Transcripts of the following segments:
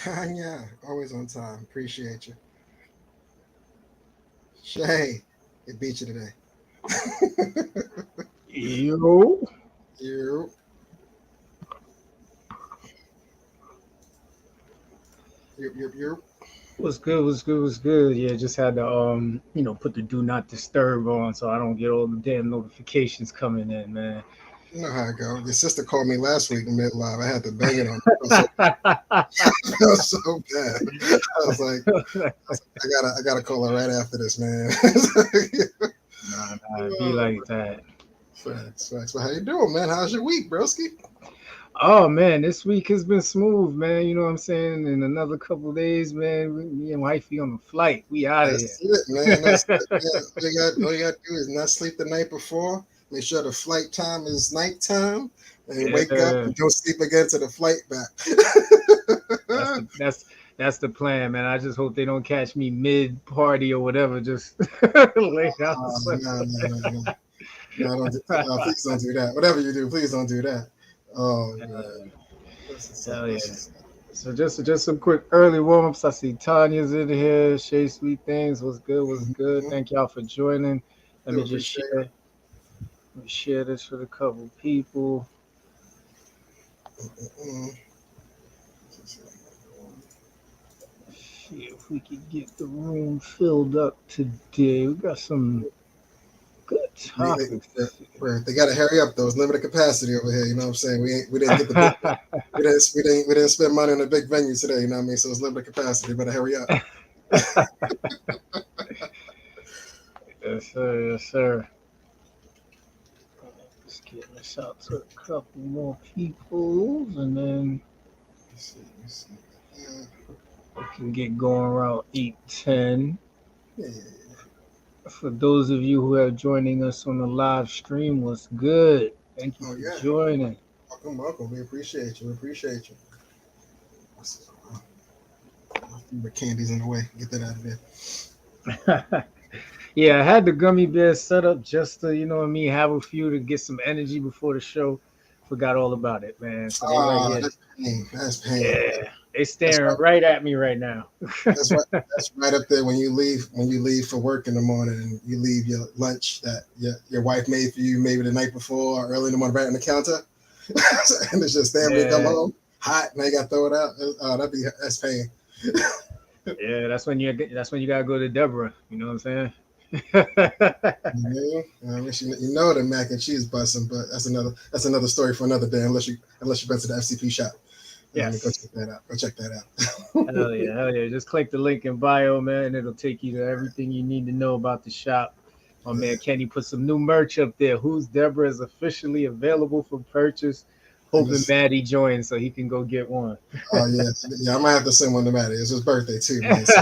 Tanya, always on time. Appreciate you. Shay, it beat you today. Yo, You. You. what's good? What's good? What's good? Yeah, just had to put the do not disturb on so I don't get all the damn notifications coming in, man. You know how it go. Your sister called me last week in mid live. I had to bang it on her. I felt so bad. I was like, I gotta call her right after this, man. Nah, it be like that. Facts. Well, how you doing, man? How's your week, broski? Oh man, this week has been smooth, man. You know what I'm saying? In another couple of days, man, me and wifey on the flight. We out of That's it, man. That's it, man. All you got to do is not sleep the night before. Make sure the flight time is nighttime, and wake up Yeah, and don't sleep again to the flight back. that's the that's that's the plan, man. I just hope they don't catch me mid party or whatever. Just lay out the No, please don't do that. Whatever you do, please don't do that. Oh man, Uh, this is Hell this yeah. is So just some quick early warm ups. I see Tanya's in here. Shay Sweet Things. What's good? What's good? mhm. Thank y'all for joining. Let Do me just appreciate share. Let me share this with a couple people. it. Mm-mm. See if we can get the room filled up today. We got some good They, they, topics. they got to hurry up though. It's limited capacity over here. You know what I'm saying? We didn't get the big. We didn't spend money on a big venue today. You know what I mean? So it's limited capacity. Better hurry up. Yes, sir. Yes, sir. Let's get this out to a couple more people, and then Let me see. we can get going around 8:10. Yeah. For those of you who are joining us on the live stream, what's good? Thank you Oh for yeah. joining. Welcome. We appreciate you. We appreciate you. My favorite candy's in the way. Get that out of there. Yeah, I had the gummy bears set up just to, you know what I mean, have a few to get some energy before the show. Forgot all about it, man. So they right Ah, here. that's pain. That's pain. Yeah, they That's staring right. right at me right now. That's right. That's right up there when you leave. When you leave for work in the morning, and you leave your lunch that your wife made for you, maybe the night before, or early in the morning, right on the counter, and it's just there when you come Yeah, home hot, and they got to throw it out. Oh, that's pain. yeah, that's when you gotta go to Deborah. You know what I'm saying? I mean, you know the mac and cheese busting, but that's another story for another day. Unless you been to the FCP shop. I mean, go Yes. check that out. Go check that out. Hell yeah, hell yeah. Just click the link in bio, man, and it'll take you to everything you need to know about the shop. My man Kenny put some new merch up there. Who's Deborah is officially available for purchase. And Hoping this, Maddie joins so he can go get one. oh yeah. I might have to send one to Matty. It's his birthday too, man. So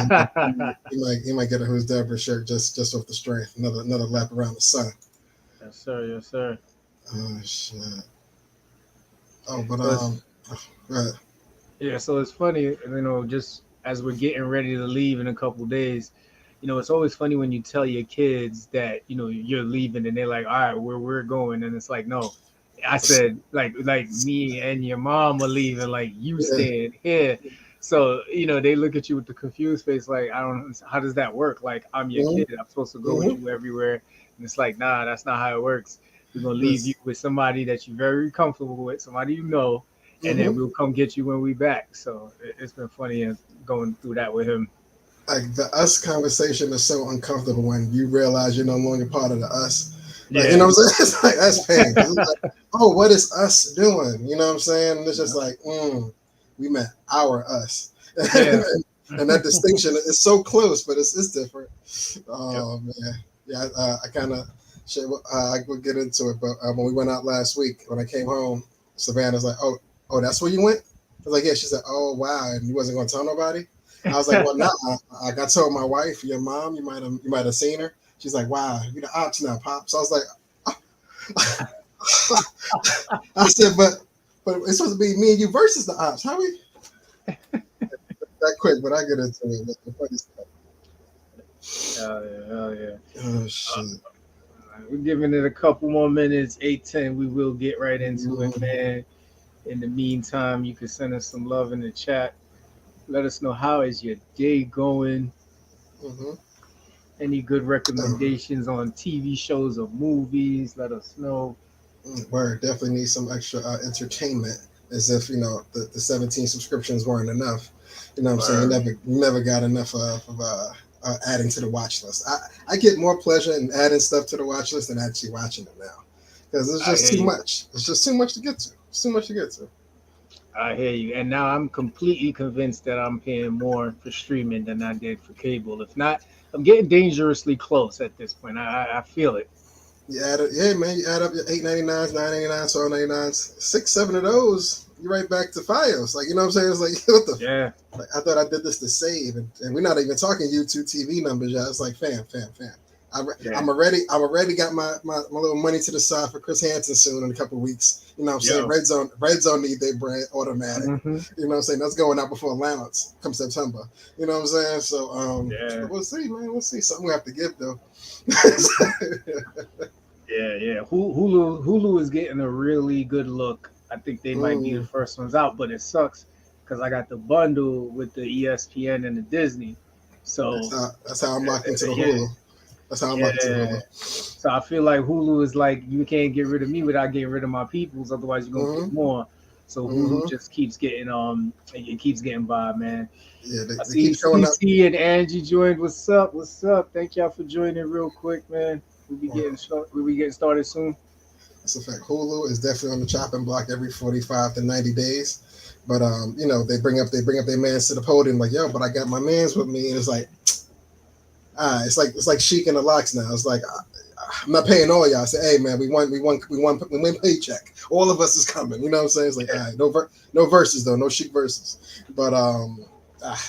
he might get a Who's Deborah shirt just off the strength. Another lap around the sun. Yes, sir. Yes, sir. Oh shit. Oh, but So it's right. yeah. So it's funny, just as we're getting ready to leave in a couple days, it's always funny when you tell your kids that you're leaving, and they're like, "All right, where we're going," and it's like, "No." I said, like me and your mom are leaving, like you Yeah. staying here. So, they look at you with the confused face, like, I don't, how does that work? Like, I'm your Mm-hmm. kid. I'm supposed to go with Mm-hmm. you everywhere. And it's like, nah, that's not how it works. We're going to leave you Yes. with somebody that you're very comfortable with, somebody and then Mm-hmm. we'll come get you when we back. So it's been funny going through that with him. Like the us conversation is so uncomfortable when you realize you're no longer part of the us. Like, you know Yeah. what I'm saying? It's like that's pain. 'Cause it's like, oh, what is us doing? You know what I'm saying? And it's just Yeah. like, we met our us. Yeah. And that distinction is so close, but it's different. Yep. Oh man. Yeah, I kind of I will get into it, but when we went out last week, when I came home, Savannah's like, oh, that's where you went? I was like, yeah. She said, oh wow, and you wasn't gonna tell nobody? I was like, well, nah. I told my wife, your mom, you might have seen her. She's like, wow, you the ops now, pop. So I was like, I said, but it's supposed to be me and you versus the ops. How we that quick? But I get into it. But the funny stuff. Hell yeah. Hell yeah. Oh Uh, shit. we're giving it a couple more minutes. 8:10. We will get right into it, Mhm. man. In the meantime, you can send us some love in the chat. Let us know how is your day going. Mm-hmm. Any good recommendations on TV shows or movies? Let us know. Word definitely need some extra entertainment. As if the 17 subscriptions weren't enough. You know what I'm saying? Word. You never got enough of adding to the watch list. I get more pleasure in adding stuff to the watch list than actually watching it now, because it's I just hear too you. much. It's just too much to get to. It's too much to get to. I hear you. And now I'm completely convinced that I'm paying more for streaming than I did for cable. If not, I'm getting dangerously close at this point. I feel it. You add it, yeah, man. You add up your 8.99s, 9.99s, 12.99s, 6, 7 of those. You're right back to FiOS. Like, you know what I'm saying? It's like, what the? Yeah. Like, I thought I did this to save, and we're not even talking YouTube TV numbers yet. It's like, fam. Yeah. I'm already got my little money to the side for Chris Hansen soon in a couple of weeks. You know what I'm saying? Yo. Red Zone need their brand automatic. Hmm. You know what I'm saying? That's going out before allowance come September. You know what I'm saying? So Yeah. but we'll see, man. We'll see. Something we have to give though. Yeah. Hulu is getting a really good look. I think they might be the Mm, first ones out, but it sucks because I got the bundle with the ESPN and the Disney. So that's how I'm locked into the yeah, Hulu. That's how I'm locked into the yeah. Hulu. So I feel like Hulu is like you can't get rid of me without getting rid of my peoples. Otherwise, you're gonna pay Mm-hmm. more. So Hulu Mm-hmm. just keeps getting it keeps getting by, man. Yeah, I they see keep showing up. CC and Angie joined. What's up? What's up? Thank y'all for joining real quick, man. We'll be getting started soon. That's a fact. Hulu is definitely on the chopping block every 45 to 90 days. But they bring up their mans to the podium like, yo, but I got my mans with me, and it's like, it's like Sheik and the Locks now. It's like I'm not paying all y'all. I say, hey man, we won paycheck. All of us is coming. You know what I'm saying? It's like, all right, no verses though, no Sheik verses. But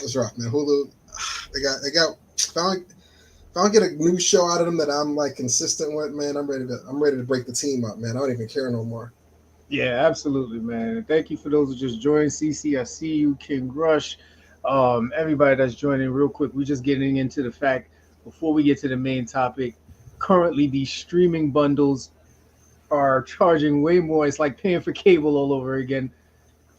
it's rough, man. Hulu, they got found. If I don't get a new show out of them that I'm like consistent with, man, I'm ready to break the team up, man. I don't even care no more. Yeah, absolutely, man. Thank you for those who just joined. CC, I see you. King Rush, everybody that's joining. Real quick, we're just getting into the fact before we get to the main topic. Currently, these streaming bundles are charging way more. It's like paying for cable all over again.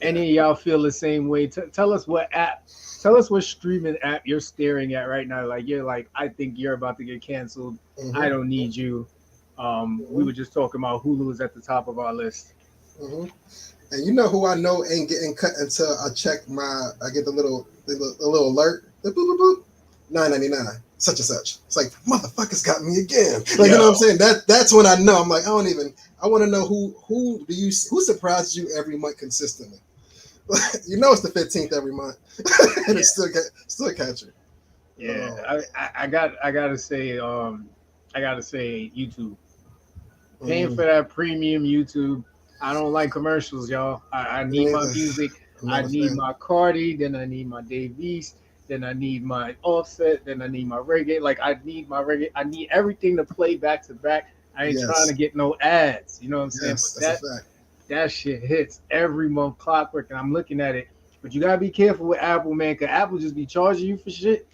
Yeah. Any of y'all feel the same way? Tell us what streaming app you're staring at right now. Like you're like, I think you're about to get canceled. I don't Mm-hmm. need you. We Mm-hmm. were just talking about Hulu is at the top of our list. Mm-hmm. And you know who I know ain't getting cut until I get the little alert, the boop boop boop, 9.99, such and such. It's like motherfuckers got me again. Like you know what I'm Yo, saying? That's when I know. I'm like I want to know who surprises you every month consistently. You know it's the 15th every month, and yeah, it's still catching. yeah. Oh I gotta say YouTube. Paying man. for that premium YouTube. I don't like commercials, y'all. I Me need my neither. music. I'm I not a need fan. my Cardi. Then I need my Dave East. Then I need my Offset. Then I need my reggae. Like I need my reggae. I need everything to play back to back. I ain't trying to Yes, get no ads. You know what I'm saying? yes, But that's a fact. that shit hits every month clockwork, and I'm looking at it. But you gotta be careful with Apple, man, because Apple just be charging you for shit,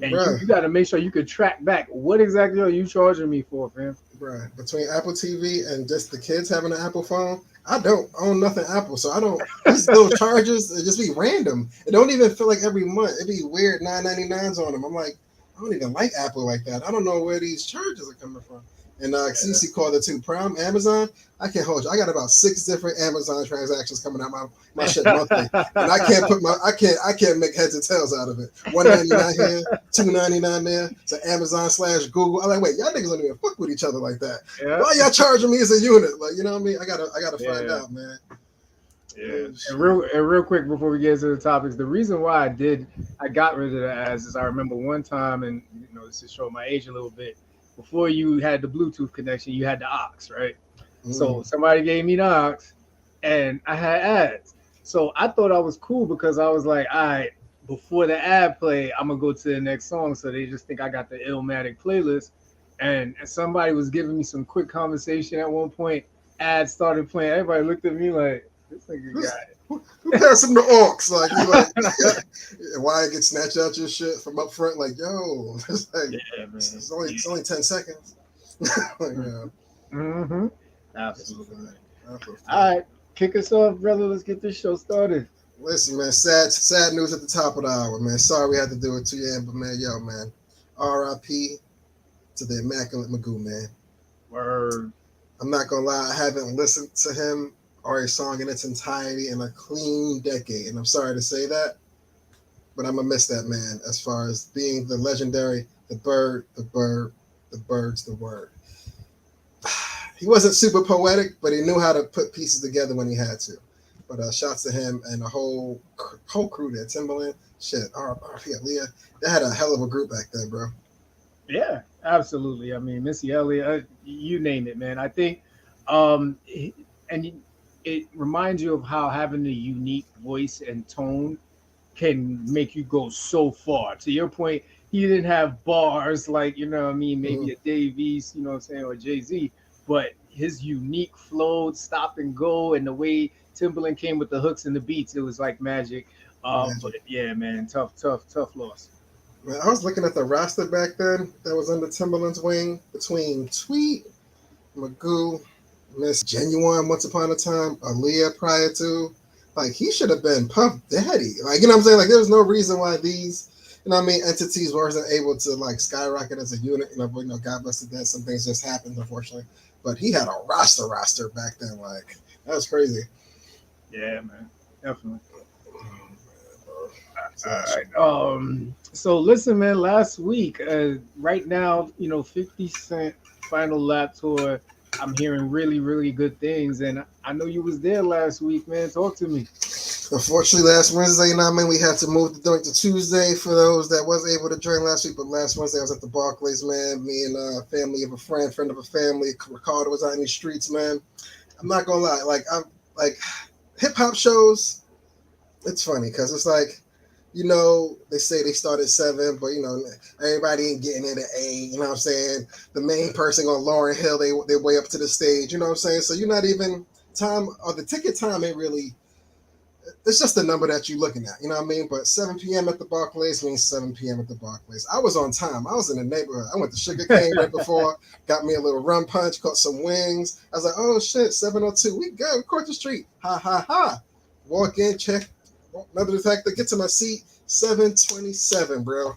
and you Bruh, gotta make sure you can track back what exactly are you charging me for, fam. bruh. Between Apple TV and just the kids having an Apple phone, I don't own nothing Apple, so I don't. These little charges, it just be random. It don't even feel like every month. It be weird 9.99s on them. I'm like, I don't even like Apple like that. I don't know where these charges are coming from. And Yeah. CC called it too. Prime Amazon. I can't hold you. I got about 6 different Amazon transactions coming out my shit monthly, and I can't make heads or tails out of it. 1.99 here, 2.99 there. It's an Amazon slash Google. I'm like, wait, y'all niggas don't even fuck with each other like that. Yeah. Why y'all charging me as a unit? Like, you know what I mean? I gotta find Yeah. out, man. Yeah, Oh and shit. real quick before we get into the topics, the reason why I got rid of the ads is I remember one time, and this is showing my age a little bit. Before you had the Bluetooth connection, you had the aux, right? So Mm, somebody gave me the aux, and I had ads. So I thought I was cool because I was like, all right, before the ad play, I'm gonna go to the next song. So they just think I got the Illmatic playlist. And somebody was giving me some quick conversation at one point. Ads started playing. Everybody looked at me like, this nigga who's, got who passed him the aux? Like you like it. why get snatched out your shit from up front? Like yo, it's like Yeah, man. it's only 10 seconds. Like, yeah, Mm-hmm. that's a Absolutely, fact. man. That's a All fact. right, kick us off, brother. Let's get this show started. Listen, man, sad news at the top of the hour, man. Sorry we had to do it to you, but man, yo, man, R.I.P. to the Immaculate Magoo, man. Word. I'm not gonna lie, I haven't listened to him or a song in its entirety in a clean decade, and I'm sorry to say that, but I'm gonna miss that man as far as being the legendary, the bird's the word. He wasn't super poetic, but he knew how to put pieces together when he had to. But shouts to him and the whole crew there. Timberland, shit, RP Leah. They had a hell of a group back then, bro. Yeah, absolutely. I mean, Missy Elliott, you name it, man. I think, and it reminds you of how having a unique voice and tone can make you go so far. To your point, he didn't have bars like, what I mean, maybe Mm-hmm. a Dave East, you know what I'm saying, or Jay-Z, but his unique flow, stop and go, and the way Timberland came with the hooks and the beats, it was like magic. But Magic. yeah, man, tough loss. Man, I was looking at the roster back then that was under Timberland's wing between Tweet, Magoo, Miss Genuine once upon a time, Aaliyah prior to. Like, he should have been Puff Daddy. Like, you know what I'm saying? Like, there was no reason why these, you know what I mean, entities wasn't able to, like, skyrocket as a unit. God bless the dead. Some things just happened, unfortunately. But he had a roster back then. Like, that was crazy. Yeah, man, definitely. All So, right. So listen, man. Last week, right now, 50 Cent final lap tour. I'm hearing really, really good things, and I know you was there last week, man. Talk to me. unfortunately, last Wednesday, you know what I mean, we had to move the joint to Tuesday for those that was able to join last week. But last Wednesday, I was at the Barclays, man. Me and family of a friend of a family. Ricardo was out in the streets, man. I'm not gonna lie, I'm like hip hop shows. It's funny because it's like, they say they start at 7, but everybody ain't getting in at 8. You know what I'm saying? The main person on Lauren Hill, they way up to the stage. You know what I'm saying? So you're not even time or the ticket time ain't really. It's just the number that you're looking at. You know what I mean? But 7 p.m. at the Barclays means 7 p.m. at the Barclays. I was on time. I was in the neighborhood. I went to Sugar Cane right before. Got me a little rum punch. Caught some wings. I was like, oh shit, 7:02. We good. We crossed the street. Ha ha ha. Walk in, check. Another detector. Get to my seat. 7:27, bro.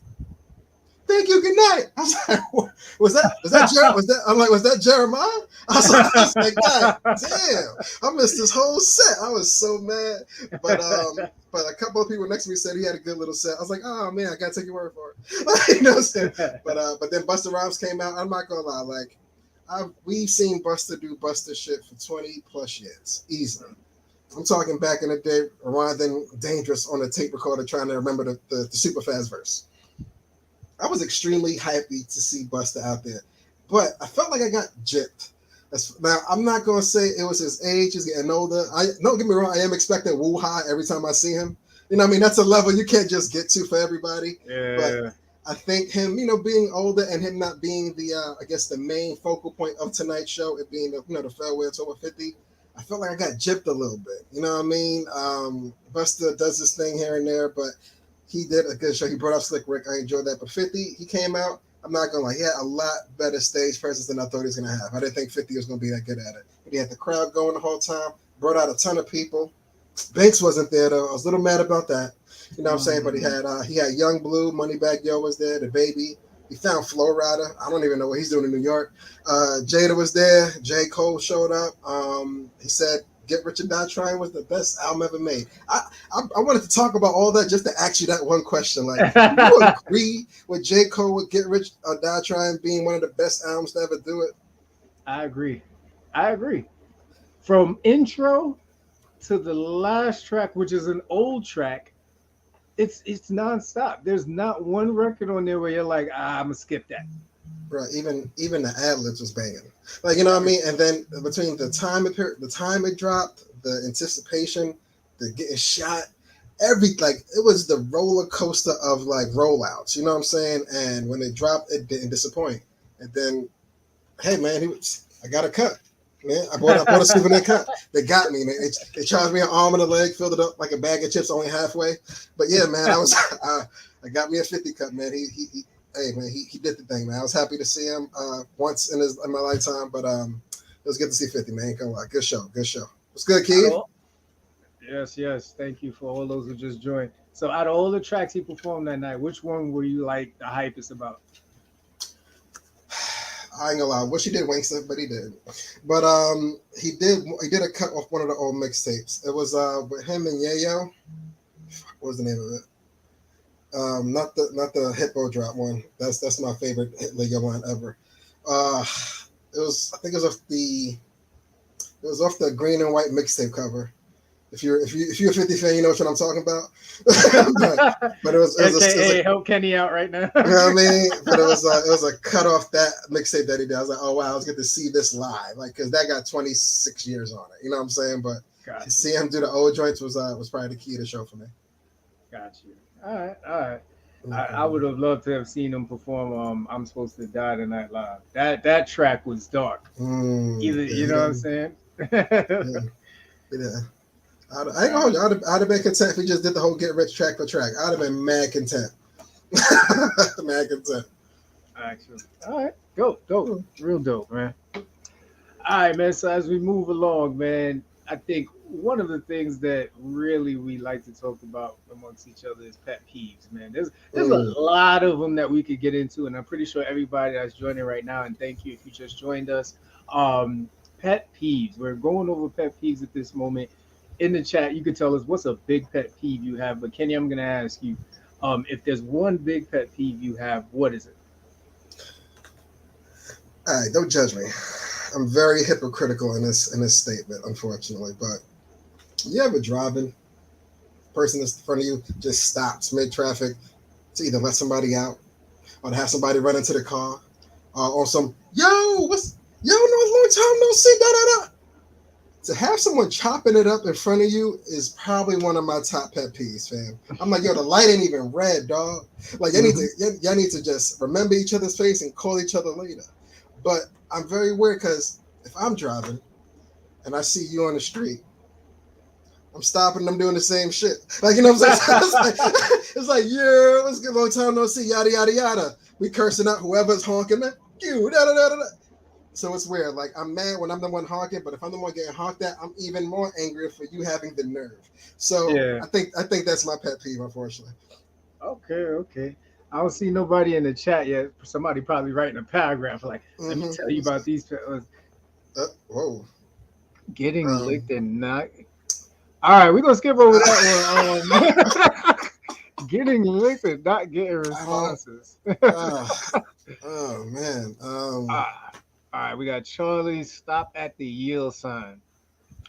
Thank you. Good night. I was like, was that Jeremiah? I was like, God damn, I missed this whole set. I was so mad. But a couple of people next to me said he had a good little set. I was like, oh man, I gotta take your word for it. You know what I'm saying? But then Busta Rhymes came out. I'm not gonna lie, we've seen Busta do Busta shit for 20 plus years, easily. I'm talking back in the day, Rwandon Dangerous on a tape recorder trying to remember the super fast verse. I was extremely happy to see Busta out there, but I felt like I got gypped. Now I'm not gonna say it was his age; he's getting older. I don't get me wrong; I am expecting woo ha every time I see him. You know what I mean? That's a level you can't just get to for everybody. But Yeah. I think him, being older and him not being the, I guess the main focal point of tonight's show, it being the farewell to over 50. I felt like I got gypped a little bit. You know what I mean? Busta does this thing here and there, but he did a good show. He brought up Slick Rick. I enjoyed that. But 50, he came out. I'm not gonna lie, he had a lot better stage presence than I thought he was gonna have. I didn't think 50 was gonna be that good at it. But he had the crowd going the whole time. Brought out a ton of people. Banks wasn't there though. I was a little mad about that. You know what I'm saying? But he had Young Blue, Moneybag Yo was there, the baby. He found Flo Rida. I don't even know what he's doing in New York. Jada was there. J. Cole showed up. He said Get Rich or Die Trying was the best album ever made. I wanted to talk about all that just to ask you that one question. Like, do you agree with J. Cole with Get Rich or Die Trying being one of the best albums to ever do it? I agree. I agree. From intro to the last track, which is an old track, it's nonstop. There's not one record on there where you're like, I'm gonna skip that. Bro, even the ad libs was banging. Like, you know what I mean? And then between the time it dropped, the anticipation, the getting shot, it was the roller coaster of like rollouts. You know what I'm saying? And when it dropped, it didn't disappoint. And then, hey man, I got a cut. Man, I bought a souvenir cut. They got me, man. They charged me an arm and a leg, filled it up like a bag of chips, only halfway. But yeah, man, I got me a 50 cut, man. Hey man, he did the thing, man. I was happy to see him once in my lifetime, but it was good to see 50, man. Come on, good show. What's good, Keith? Yes. Thank you for all those who just joined. So, out of all the tracks he performed that night, which one were you like the hypest about? I ain't gonna lie. Wish he did Wingstop, but he did. But he did a cut off one of the old mixtapes. It was with him and Yayo. What was the name of it? Not the Hippo Drop one. That's my favorite Lego one ever. Uh, I think it was off the green and white mixtape cover. If you're a 50 fan, you know what I'm talking about. but AKA help Kenny out right now. You know what I mean? But it was a cut off that mixtape that he did. I was like, oh wow, I was good to see this live, like because that got 26 years on it. You know what I'm saying? But Gotcha. see him do the old joints was probably the key to the show for me. Got you. All right. I would have loved to have seen him perform I'm Supposed to Die Tonight live. That track was dark. You know what I'm saying? Yeah. I ain't gonna hold you. I'd have been content if he just did the whole Get Rich track for track. I'd have been mad content. Mad content. Actually. All right. Dope. Real dope, man. All right, man. So as we move along, man, I think one of the things that really we like to talk about amongst each other is pet peeves, man. There's a lot of them that we could get into, and I'm pretty sure everybody that's joining right now, and thank you if you just joined us. Pet peeves. We're going over pet peeves at this moment. In the chat, you could tell us what's a big pet peeve you have. But Kenny, I'm going to ask you, if there's one big pet peeve you have, what is it? All right, don't judge me. I'm very hypocritical in this statement, unfortunately. But you ever driving, person that's in front of you just stops mid traffic to either let somebody out or to have somebody run into the car, or some no long time no see da. To have someone chopping it up in front of you is probably one of my top pet peeves, fam. I'm like, yo, the light ain't even red, dog. Like, y'all need to just remember each other's face and call each other later. But I'm very weird because if I'm driving and I see you on the street, I'm stopping. I'm doing the same shit. Like, you know what I'm saying? It's like, yeah, what's good? Long time no see. Yada yada yada. We cursing out whoever's honking, man. You da da da da. So it's weird. Like, I'm mad when I'm the one honking, but if I'm the one getting honked at, I'm even more angry for you having the nerve. So yeah. I think that's my pet peeve, unfortunately. Okay. I don't see nobody in the chat yet. Somebody probably writing a paragraph like, let me tell you about these. Whoa. Getting licked and not. All right, we're going to skip over that one. Getting licked and not getting responses. Oh, man. All right, we got Charlie. Stop at the yield sign.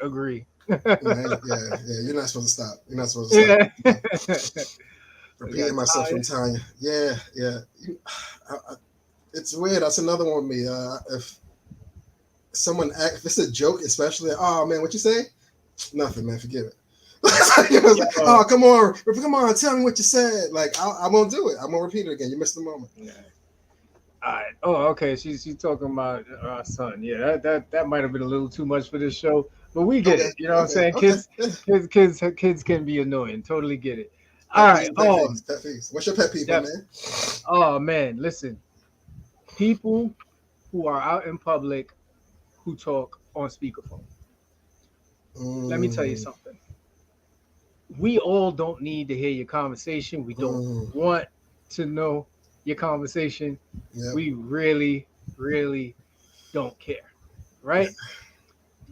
Agree. Yeah. You're not supposed to stop. You're not supposed to stop. Repeating myself from Tanya. Yeah. It's weird. That's another one with me. If if it's a joke, especially, oh man, what you say? Nothing, man. Forgive it. Oh, come on, tell me what you said. Like, I won't do it. I won't repeat it again. You missed the moment. Yeah. All right. Oh, okay. She's talking about our son. Yeah, that might have been a little too much for this show, but we get it. You know what I'm saying? Kids can be annoying. Totally get it. All right. Pet peeves. What's your pet peeve, man? Oh man, listen. People who are out in public who talk on speakerphone. Let me tell you something. We all don't need to hear your conversation. We don't want to know your conversation. Yep. We really, really don't care, right?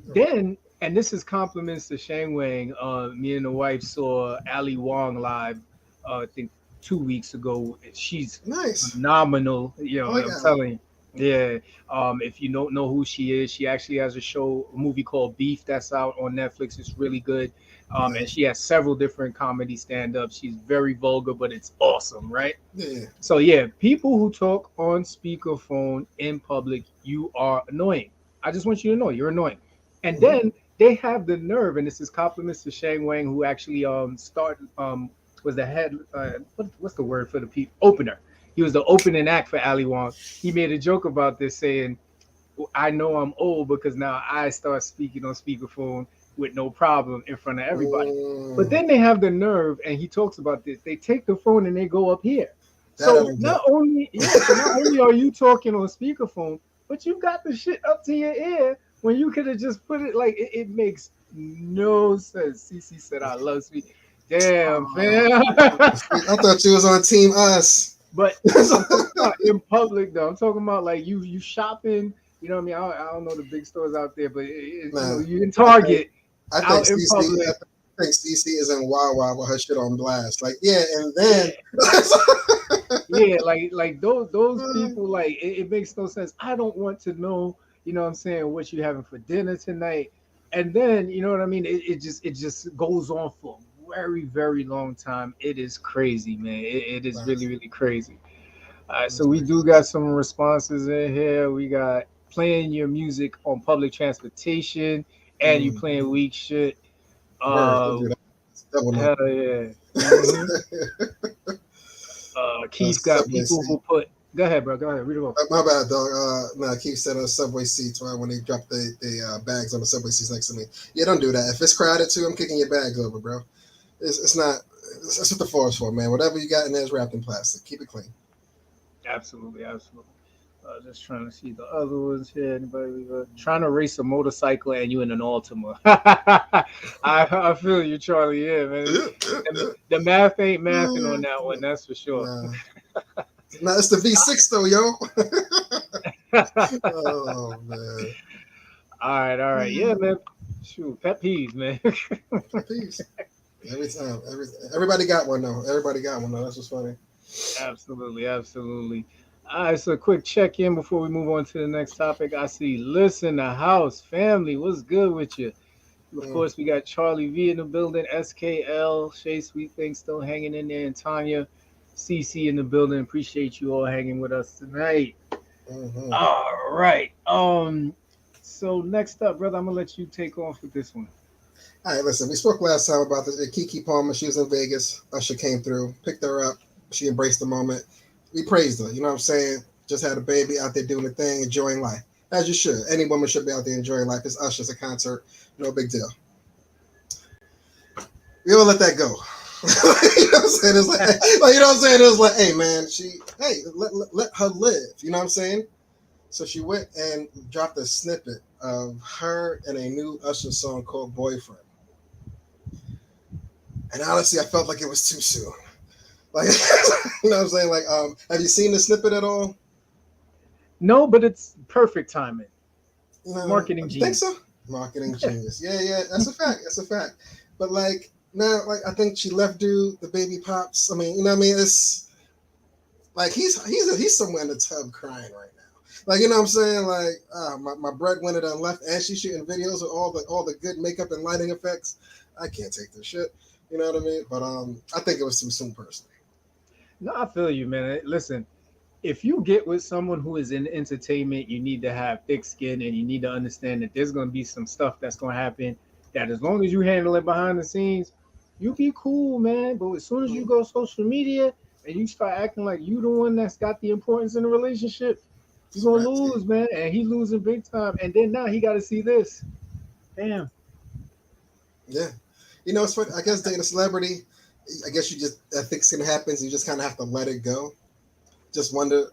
Then, and this is compliments to Shang Wang. Me and the wife saw Ali Wong live, I think 2 weeks ago. She's phenomenal. I'm telling you. Yeah. If you don't know who she is, she actually has a movie called Beef that's out on Netflix. It's really good. And she has several different comedy stand-ups. She's very vulgar, but it's awesome, right? Yeah. So yeah, people who talk on speakerphone in public, you are annoying. I just want you to know you're annoying. And then they have the nerve, and this is compliments to Shang Wang, who actually was the head. What's the word for the people? Opener. He was the opening act for Ali Wong. He made a joke about this, saying, I know I'm old because now I start speaking on speakerphone with no problem in front of everybody. But then they have the nerve, and he talks about this. They take the phone and they go up here. So not only are you talking on speakerphone, but you got the shit up to your ear when you could have just put it like it makes no sense. CC said I love sweet. Damn, Oh, fam. I thought you was on Team Us. But I'm talking about in public though. I'm talking about like you shopping. You know what I mean? I don't know the big stores out there, but you know Nah, you in I think Target I think out in CC public. I think CC is in Wawa with her shit on blast. Like, yeah, and Yeah, then yeah. Like those people. Like it makes no sense. I don't want to know. You know what I'm saying? What you having for dinner tonight? And then you know what I mean? It just goes on for a very long time. It is crazy, man. It is Nah, really crazy. All right, so that's we do got ridiculous. some responses in here. We got playing your music on public transportation and you Mm, playing weak shit. word, don't Uh, do that. It's double no. hell yeah. hmm Keith got Subway people seat. who put. Go ahead, bro. Go ahead. Read it off. My bad, dog. Nah, keep sitting on subway seats right when they drop the bags on the subway seats next to me. Yeah, don't do that. If it's crowded too, I'm kicking your bags over, bro. It's not. That's what the floor is for, man. Whatever you got in there is wrapped in plastic. Keep it clean. Absolutely. Just trying to see the other ones here. Anybody trying to race a motorcycle and you in an Altima? I feel you, Charlie. Yeah, man. The math ain't mathing on that one. That's for sure. Nah, nah, it's the V6 though, yo. Oh man. All right. Yeah, man. Shoot, pet peeves, man. Peace. Every time. Everybody got one though. Everybody got one though. That's what's funny. Absolutely. All right, so quick check in before we move on to the next topic. I see Listen the House family. What's good with you? Of Mm, course, we got Charlie V in the building, SKL, Shay Sweet Thing still hanging in there, and Tanya CC in the building. Appreciate you all hanging with us tonight. mm-hmm. All right. So next up, brother, I'm gonna let you take off with this one. All right, listen. We spoke last time about this. Kiki Palmer. She was in Vegas. Usher came through, picked her up. She embraced the moment. We praised her. You know what I'm saying? Just had a baby out there doing the thing, enjoying life, as you should. Any woman should be out there enjoying life. It's Usher's a concert. No big deal. We all let that go. You know what I'm saying? It's like, you know what I'm saying? It was like, hey man, let her live. You know what I'm saying? So she went and dropped a snippet of her in a new Usher song called Boyfriend. And honestly, I felt like it was too soon. Like, you know what I'm saying? Like, have you seen the snippet at all? No, but it's perfect timing. No, Marketing you think so? genius. Marketing genius. Yeah, that's a fact. That's a fact. But like now, like I think she left dude the baby pops. I mean, you know what I mean? It's like he's somewhere in the tub crying right now. Like you know what I'm saying? Like my breadwinner done left, and she's shooting videos with all the good makeup and lighting effects. I can't take this shit. You know what I mean? But I think it was too soon personally. No, I feel you, man. Listen, if you get with someone who is in entertainment, you need to have thick skin and you need to understand that there's going to be some stuff that's going to happen that as long as you handle it behind the scenes, you be cool, man. But as soon as you Mm, go social media and you start acting like you the one that's got the importance in the relationship, you're it's a going to rap team. lose, man. And he losing big time. And then now he got to see this. Damn. Yeah. You know, it's funny. I guess dating a celebrity, I guess you just that thick skin happens. You just kind of have to let it go. Just wonder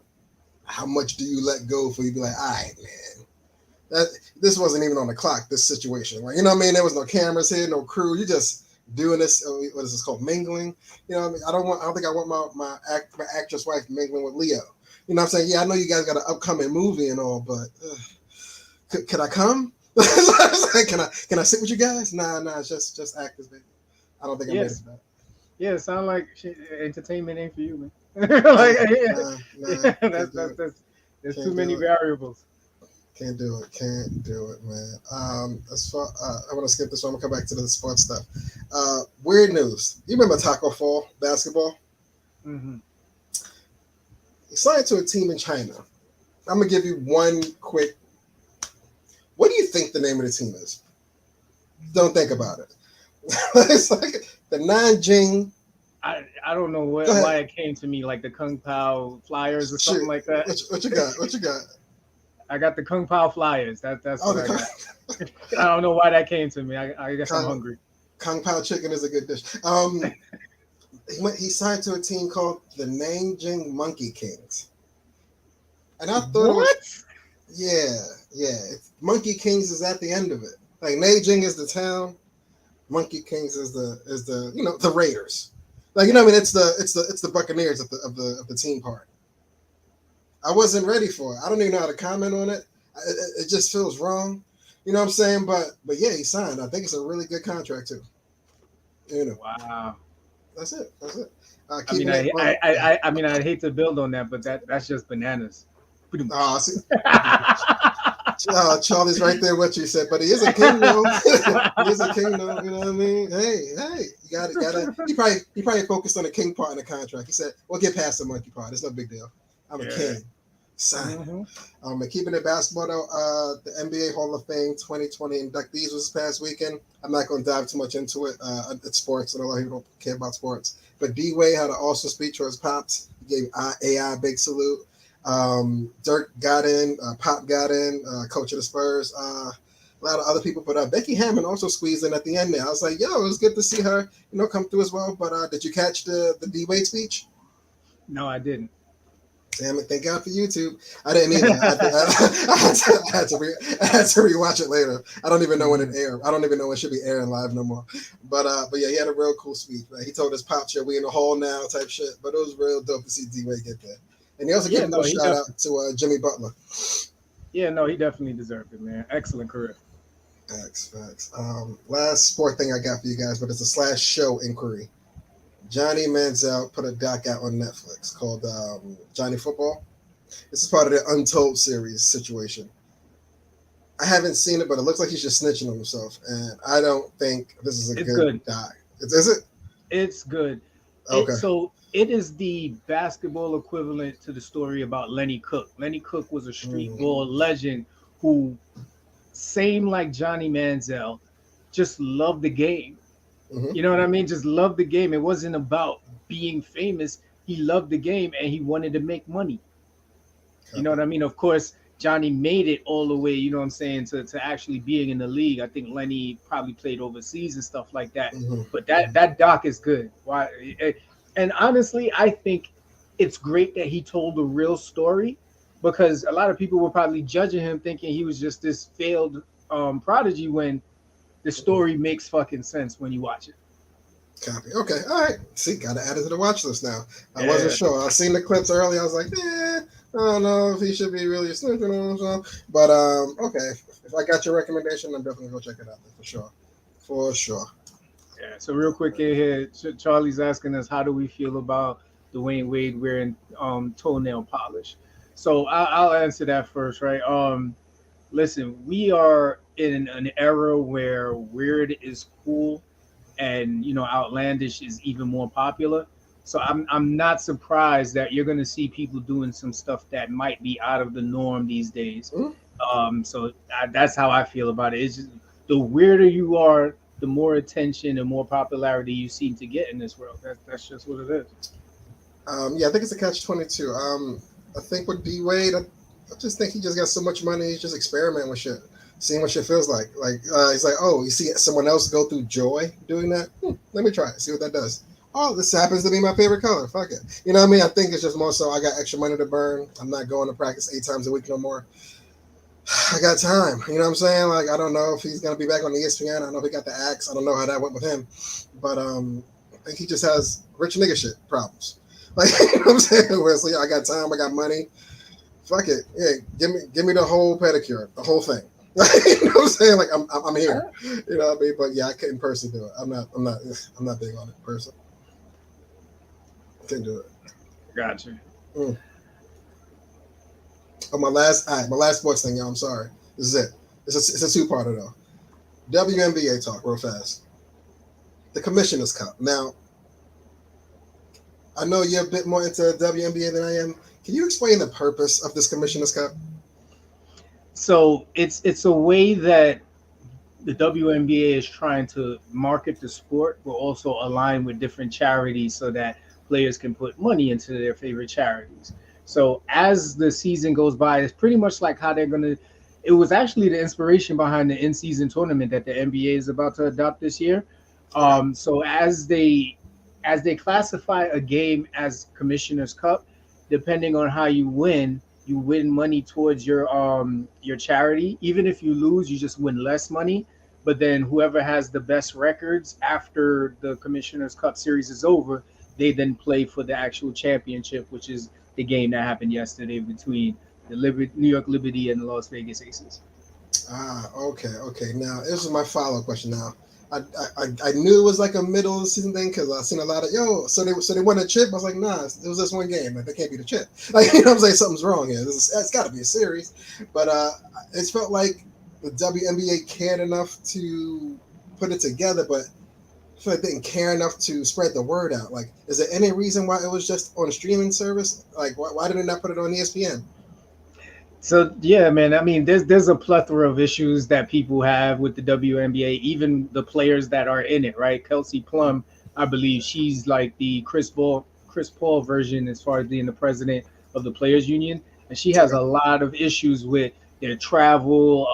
how much do you let go for you to be like, all right, man. That this wasn't even on the clock. This situation, like you know what I mean. There was no cameras here, no crew. You just doing this. What is this called? Mingling. You know what I mean. I don't think I want my actress wife mingling with Leo. You know what I'm saying? Yeah, I know you guys got an upcoming movie and all, but could I come? Can I sit with you guys? Nah. It's just actors, baby. I don't think I'm ready Yes. for that. Yeah, it sound like shit, entertainment ain't for you, man. Like, Nah. yeah, Can't do it. there's too Can't many do it. variables. Can't do it. Can't do it, man. As far I want to skip this one. I'm gonna come back to the sports stuff. Weird news. You remember Taco Fall basketball? hmm He signed to a team in China. I'm gonna give you one quick. What do you think the name of the team is? Don't think about it. It's like the Nanjing. I don't know Go ahead. why it came to me like the Kung Pao Flyers or something Shoot. like that. What you got? What you got? I got the Kung Pao Flyers. That's Oh, what I got. I don't know why that came to me. I guess I'm Kung, hungry. Kung Pao chicken is a good dish. He signed to a team called the Nanjing Monkey Kings, and I thought it was What? yeah. Monkey Kings is at the end of it. Like Nanjing is the town, Monkey Kings is the the Raiders. Like you know what I mean? It's the Buccaneers of the team part. I wasn't ready for it. I don't even know how to comment on it. It just feels wrong. You know what I'm saying? But yeah, he signed. I think it's a really good contract too. You know, Wow. that's it. That's it. I mean, Keeping it. I mean, I'd hate to build on that, but that's just bananas. See, Charlie's right there. What you said, but he is a king though. He is a king though. You know what I mean? Hey, you got it. He probably focused on the king part in the contract. He said, "We'll get past the monkey part. It's no big deal. I'm a king." Sign. Mm-hmm. And keeping it basketball though, the NBA Hall of Fame 2020 inductees was this past weekend. I'm not going to dive too much into it. It's sports, and a lot of people don't care about sports. But D Wade had an awesome speech for his pops. He gave AI a big salute. Dirk got in, Pop got in, coach of the Spurs. A lot of other people, but Becky Hammond also squeezed in at the end there. I was like, yo, it was good to see her, come through as well. But did you catch the D Wade speech? No, I didn't. Damn it! Thank God for YouTube. I didn't either. I had to rewatch it later. I don't even know when it aired. I don't even know when it should be airing live no more. But yeah, he had a real cool speech. Right? He told his pop, "We in the hall now," type shit. But it was real dope to see D-Wade get there. And he also gave a shout out to Jimmy Butler. Yeah, no, he definitely deserved it, man. Excellent career. Facts. Last sport thing I got for you guys, but it's a / show inquiry. Johnny Manziel put a doc out on Netflix called Johnny Football. This is part of the Untold series situation. I haven't seen it, but it looks like he's just snitching on himself, and I don't think this is a good doc. Is it? It's good. Okay. So it is the basketball equivalent to the story about Lenny Cook. Lenny Cook was a street ball legend who, same like Johnny Manziel, just loved the game. Mm-hmm. You know what I mean? Just loved the game. It wasn't about being famous. He loved the game and he wanted to make money. Okay. You know what I mean? Of course, Johnny made it all the way, you know what I'm saying, to actually being in the league. I think Lenny probably played overseas and stuff like that. Mm-hmm. But that doc is good. Why? And honestly, I think it's great that he told the real story, because a lot of people were probably judging him thinking he was just this failed prodigy, when the story makes fucking sense when you watch it. Copy. Okay. All right. See, got to add it to the watch list now. I wasn't sure. I seen the clips earlier. I was like, I don't know if he should be really snitching on himself. But okay. If I got your recommendation, I'm definitely going to check it out there for sure. For sure. Yeah. So real quick here, Charlie's asking us, how do we feel about Dwayne Wade wearing toenail polish? So I'll answer that first, right? Listen, we are in an era where weird is cool, and outlandish is even more popular. So I'm not surprised that you're going to see people doing some stuff that might be out of the norm these days. So that's how I feel about it. It's just, the weirder you are, the more attention and more popularity you seem to get in this world. That's just what it is. Yeah, I think it's a catch-22. I think with D Wade, I just think he just got so much money. He's just experimenting with shit, seeing what shit feels like. Like he's like, oh, you see someone else go through joy doing that? Let me try it, see what that does. Oh, this happens to be my favorite color. Fuck it. You know what I mean? I think it's just more so I got extra money to burn. I'm not going to practice 8 times a week no more. I got time. You know what I'm saying? Like, I don't know if he's going to be back on ESPN. I don't know if he got the axe. I don't know how that went with him. But I think he just has rich nigga shit problems. Like, you know what I'm saying? Where it's like, I got time. I got money. Fuck it. Yeah, give me the whole pedicure, the whole thing. You know what I'm saying? Like I'm here. You know what I mean? But yeah, I couldn't personally do it. I'm not big on it personally. Couldn't do it. Gotcha. Oh, my last sports thing, y'all. I'm sorry. This is it. It's a two-parter though. WNBA talk real fast. The Commissioner's Cup. Now, I know you're a bit more into WNBA than I am. Can you explain the purpose of this Commissioner's Cup? So it's a way that the WNBA is trying to market the sport, but also align with different charities so that players can put money into their favorite charities. So as the season goes by, it's pretty much like how they're going to, it was actually the inspiration behind the in-season tournament that the NBA is about to adopt this year. So as they classify a game as Commissioner's Cup, depending on how you win money towards your charity. Even if you lose, you just win less money. But then whoever has the best records after the Commissioner's Cup series is over, they then play for the actual championship, which is the game that happened yesterday between the New York Liberty and the Las Vegas Aces. Okay. Now this is my follow-up question. Now, I knew it was like a middle of the season thing because I seen a lot of so they won a chip. I was like, nah, it was this one game. Like they can't be the chip. Like you know, what I'm saying something's wrong here. It's got to be a series. But it felt like the WNBA cared enough to put it together, but I feel like they didn't care enough to spread the word out. Like, is there any reason why it was just on a streaming service? Like, why didn't they not put it on ESPN? So yeah, man. I mean, there's a plethora of issues that people have with the WNBA, even the players that are in it, right? Kelsey Plum, I believe she's like the Chris Paul version as far as being the president of the players union, and she has Okay. a lot of issues with their travel,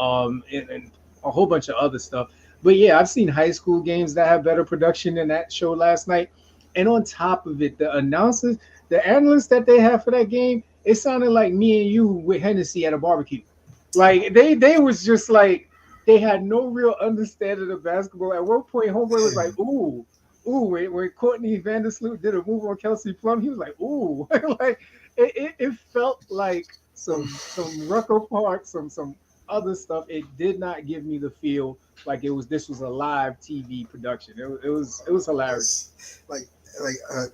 and a whole bunch of other stuff. But yeah, I've seen high school games that have better production than that show last night, and on top of it, the announcers, the analysts that they have for that game, it sounded like me and you with Hennessy at a barbecue. Like they was just like they had no real understanding of basketball. At one point, homeboy was like, "Ooh, ooh." When Courtney Vandersloot did a move on Kelsey Plum, he was like, "Ooh," like it felt like some Rucker Park, some other stuff. It did not give me the feel like this was a live TV production. It was hilarious. like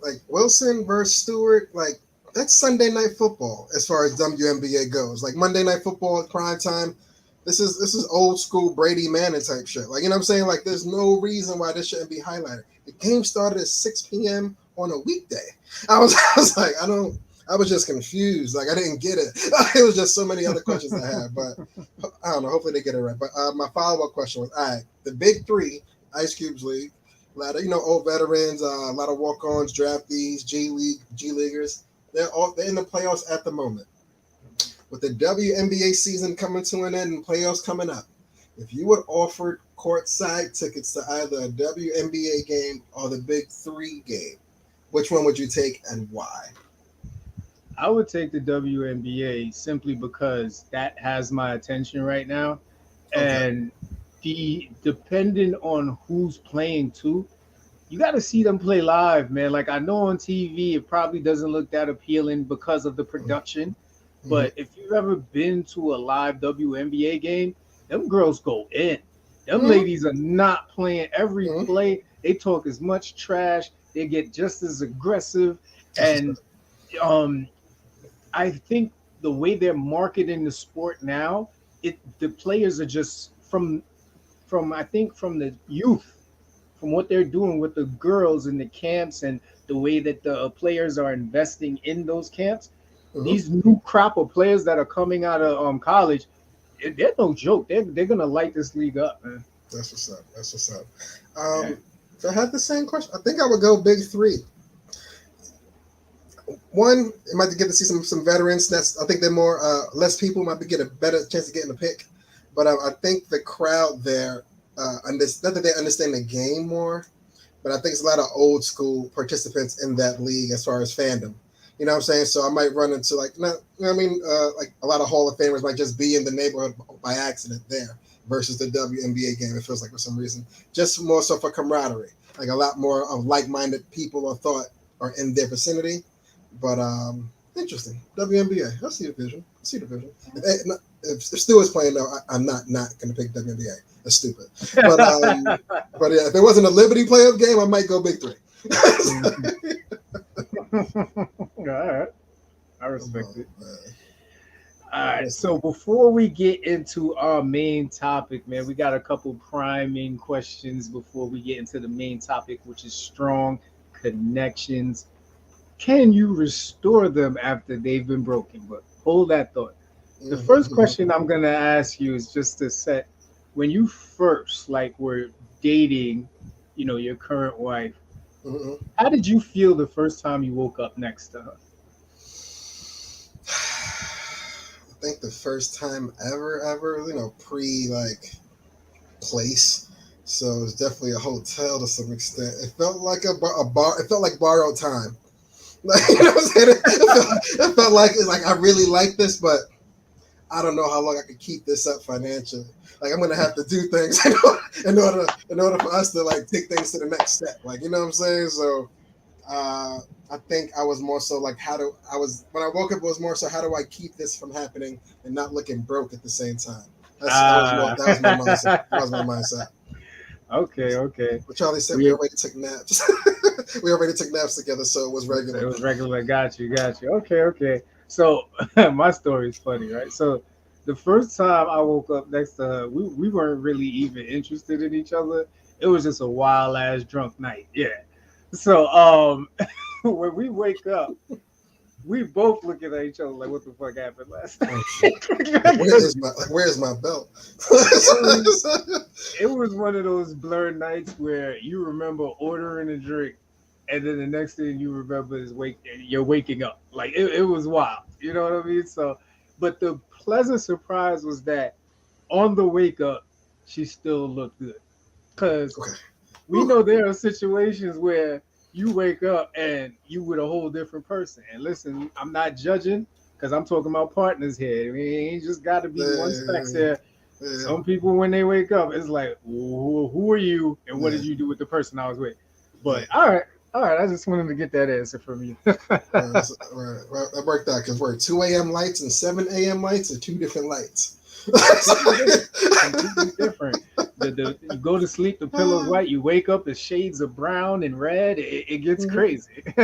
like Wilson versus Stewart, like that's Sunday night football as far as WNBA goes. Like Monday night football at prime time. This is old school Brady Manning type shit. Like you know what I'm saying? Like there's no reason why this shouldn't be highlighted. The game started at 6 p.m. on a weekday. I was like, I was just confused. Like I didn't get it. It was just so many other questions I had, but I don't know. Hopefully they get it right. But my follow up question was, all right, the big three, Ice Cube's league, a lot of old veterans, a lot of walk ons, draftees, G leaguers. They're in the playoffs at the moment. With the WNBA season coming to an end and playoffs coming up, if you were offered courtside tickets to either a WNBA game or the Big Three game, which one would you take and why? I would take the WNBA simply because that has my attention right now, Okay. and depending on who's playing too, you got to see them play live, man. Like I know on TV, it probably doesn't look that appealing because of the production, Mm-hmm. but if you've ever been to a live WNBA game, them girls go in. Them Mm-hmm. ladies are not playing every Mm-hmm. play. They talk as much trash. They get just as aggressive, That's what's up. and um, I think the way they're marketing the sport now, the players are just from I think from the youth, from what they're doing with the girls in the camps and the way that the players are investing in those camps. Mm-hmm. These new crop of players that are coming out of college, they're no joke. They're gonna light this league up, man. That's what's up. That's what's up. Yeah. If I had the same question, I think I would go Big Three. One, it might get to see some veterans. I think they're more less people might get a better chance of getting a pick. But I think the crowd there, not that they understand the game more, but I think it's a lot of old school participants in that league as far as fandom. You know what I'm saying? So I might run into like, not, you know what I mean? Like a lot of Hall of Famers might just be in the neighborhood by accident there versus the WNBA game. It feels like for some reason, just more so for camaraderie. Like a lot more of like-minded people or thought are in their vicinity. But interesting. WNBA. I see the vision. If Stu is playing though, I'm not going to pick WNBA. That's stupid. But but yeah, if there wasn't a Liberty playoff game, I might go Big Three. All right, I respect it. Man. All right, so before we get into our main topic, man, we got a couple priming questions before we get into the main topic, which is strong connections. Can you restore them after they've been broken? But hold that thought. The first question I'm gonna ask you is just to set when you first like were dating, your current wife. Mm-hmm. How did you feel the first time you woke up next to her? I think the first time ever, pre like place. So it was definitely a hotel to some extent. It felt like a bar. It felt like borrowed time. Like you know what I'm saying? It felt like I really like this, but I don't know how long I could keep this up financially. Like I'm gonna have to do things in order for us to like take things to the next step. Like you know what I'm saying? So I think I was more so like when I woke up it was more so how do I keep this from happening and not looking broke at the same time. That was my mindset. That was my mindset. Okay, okay. But Charlie said we already took naps. We already took naps together, so it was regular. It was regular. Got you, got you. Okay, okay. So my story is funny, right? So the first time I woke up next to her, we weren't really even interested in each other. It was just a wild ass drunk night. Yeah. So when we wake up, we both looking at each other like, what the fuck happened last night? Oh, shit. Where's my belt? It was one of those blurred nights where you remember ordering a drink, and then the next thing you remember is you're waking up. Like it was wild. You know what I mean? So, but the pleasant surprise was that on the wake up, she still looked good. Because we know there are situations where you wake up and you with a whole different person. And listen, I'm not judging because I'm talking about partners here. I mean, it ain't just got to be one sex here. Yeah. Some people, when they wake up, it's like, who are you and what did you do with the person I was with? But all right. I just wanted to get that answer from you. Right. That worked out because we're 2 a.m. lights and 7 a.m. lights are two different lights. Completely different. You go to sleep, the pillow's white. You wake up, the shades of brown and red. It gets crazy. He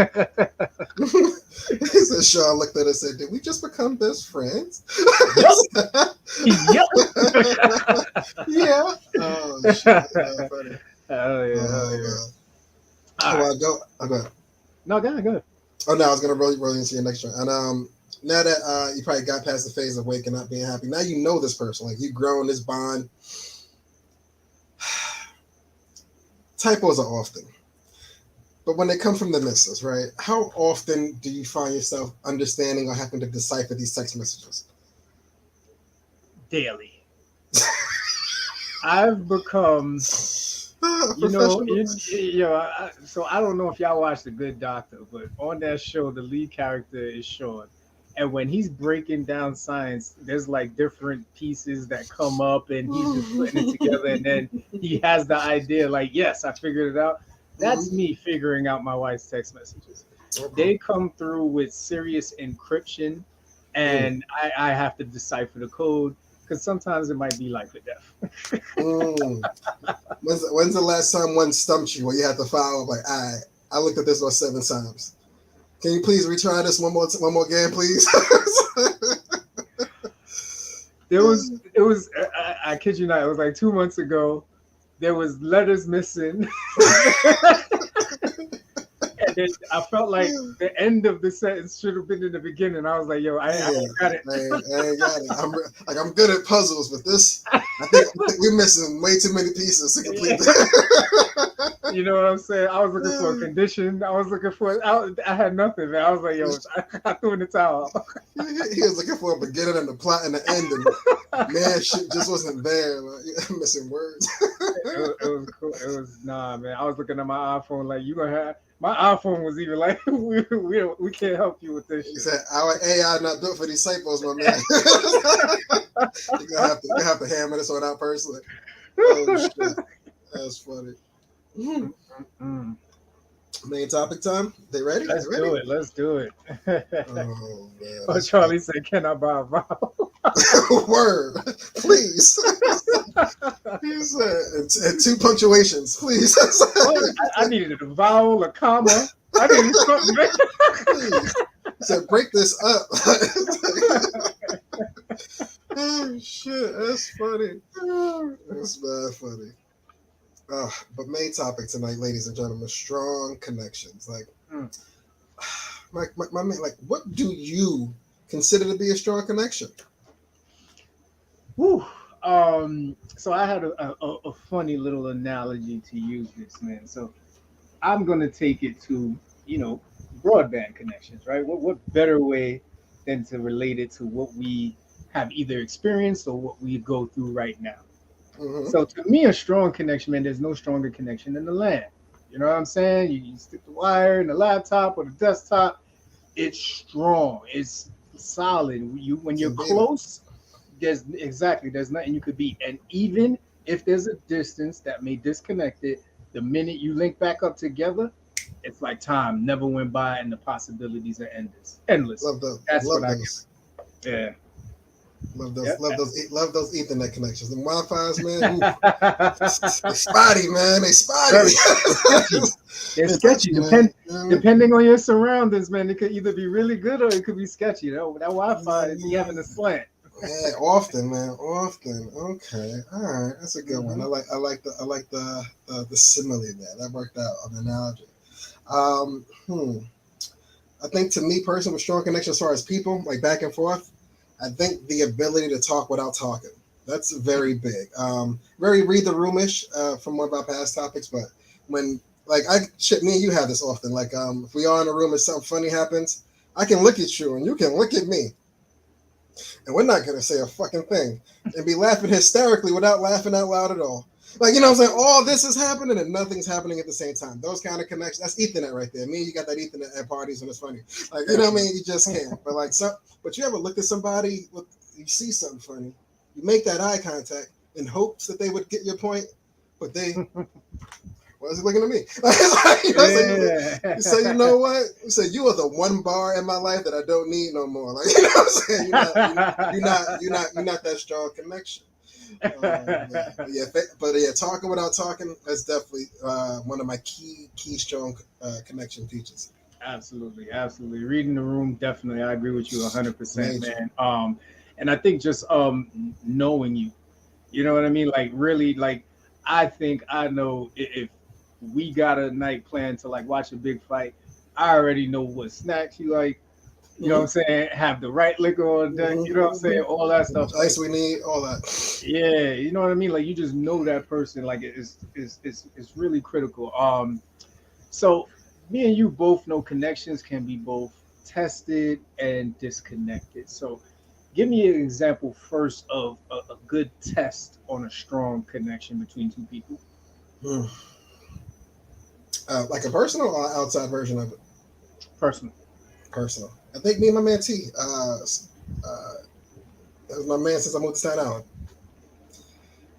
said, Sean looked at us and said, "Did we just become best friends?" Yep. Yeah. Oh shit! Funny. Oh yeah. I go. No, go ahead. Oh no, I was gonna roll into your next one. And now that you probably got past the phase of waking up, being happy, now you know this person. Like you've grown this bond. Typos are often, but when they come from the missus, right? How often do you find yourself understanding or having to decipher these text messages? Daily. I've become, so I don't know if y'all watched The Good Doctor, but on that show, the lead character is Sean. And when he's breaking down science, there's like different pieces that come up and he's just putting it together. And then he has the idea like, yes, I figured it out. That's me figuring out my wife's text messages. They come through with serious encryption and I have to decipher the code because sometimes it might be life or death. When's the last time one stumped you where you had to follow up like, I looked at this one 7 times. Can you please retry this one more game, please? It was. I kid you not. It was like 2 months ago. There was letters missing, and then I felt like the end of the sentence should have been in the beginning. I was like, "Yo, I ain't got it. I ain't got it. I'm good at puzzles, but this, I think we're missing way too many pieces to complete that." You know what I'm saying? I was looking for a condition. I was looking for. I had nothing, man. I was like, "Yo, I threw in the towel." He was looking for a beginning and a plot and an ending. Man, shit just wasn't there. Like, missing words. It was cool. It was man. I was looking at my iPhone like, you gonna have. My iPhone was even like, we can't help you with this shit. He said, our AI not built for these typos, my man. You're gonna have to hammer this one out personally. Oh shit, that's funny. Main topic time. They ready? Let's do it. Oh man. Oh, Charlie said, "Can I buy a vowel?" Word, please. He said, and 2 punctuations, please. I needed a vowel, a comma. I needed something. Please. He said, break this up. Oh shit, that's funny. That's bad funny. But main topic tonight, ladies and gentlemen, strong connections. Like, my man, like, what do you consider to be a strong connection? Whew. So I had a funny little analogy to use this, man. So I'm gonna take it to broadband connections, right? What better way than to relate it to what we have either experienced or what we go through right now. So to me, a strong connection, man, there's no stronger connection than the LAN. You know what I'm saying? You stick the wire in the laptop or the desktop. It's strong. It's solid. When you're close, there's nothing you could beat. And even if there's a distance that may disconnect it, the minute you link back up together, it's like time never went by and the possibilities are endless. Endless. Love those. That's what Love I those. get. Yeah. Love those. Yep. Love those Ethernet connections. The Wi-Fi's, man. Ooh, they spotty, man. They spotty. Very sketchy. They're They're sketchy. touchy, man. You know what I mean? Depending on your surroundings, man, it could either be really good or it could be sketchy. That Wi-Fi be Yeah, having a slant. yeah, often, man. Often. Okay. All right. That's a good one. Hmm. I like the simile there. That worked out on the analogy. Um, hmm. I think to me personally, with strong connection as far as people, like back and forth, I think the ability to talk without talking. That's very big. Very read the roomish from one of our past topics, but when like me and you have this often. Like if we are in a room and something funny happens, I can look at you and you can look at me, and we're not gonna say a fucking thing and be laughing hysterically without laughing out loud at all. Like, you know what I'm saying? All this is happening and nothing's happening at the same time. Those kind of connections, that's Ethernet right there. Me and you got that Ethernet at parties and it's funny. Like, you know what I mean? You just can't. But like but you ever look at somebody, you see something funny, you make that eye contact in hopes that they would get your point, but they why is he looking at me? You say, you know what? You say you are the one bar in my life that I don't need no more. Like, you know what I'm saying? You're not that strong connection. Yeah, talking without talking, that's definitely one of my key strong connection features. Absolutely, absolutely. Reading the room, definitely. I agree with you 100%, Major. man. And I think just knowing you, you know what I mean? Like really, like I think I know if we got a night planned to like watch a big fight, I already know what snacks you like. You know what I'm saying? Have the right liquor on deck. You know what I'm saying? All that How much stuff. ice we need, all that. Yeah, you know what I mean. Like you just know that person. Like it's really critical. So me and you both know connections can be both tested and disconnected. So give me an example first of a good test on a strong connection between two people. Hmm. Like a personal or outside version of it? Personal. Personal. I think me and my man T. That was my man since I moved to Staten Island.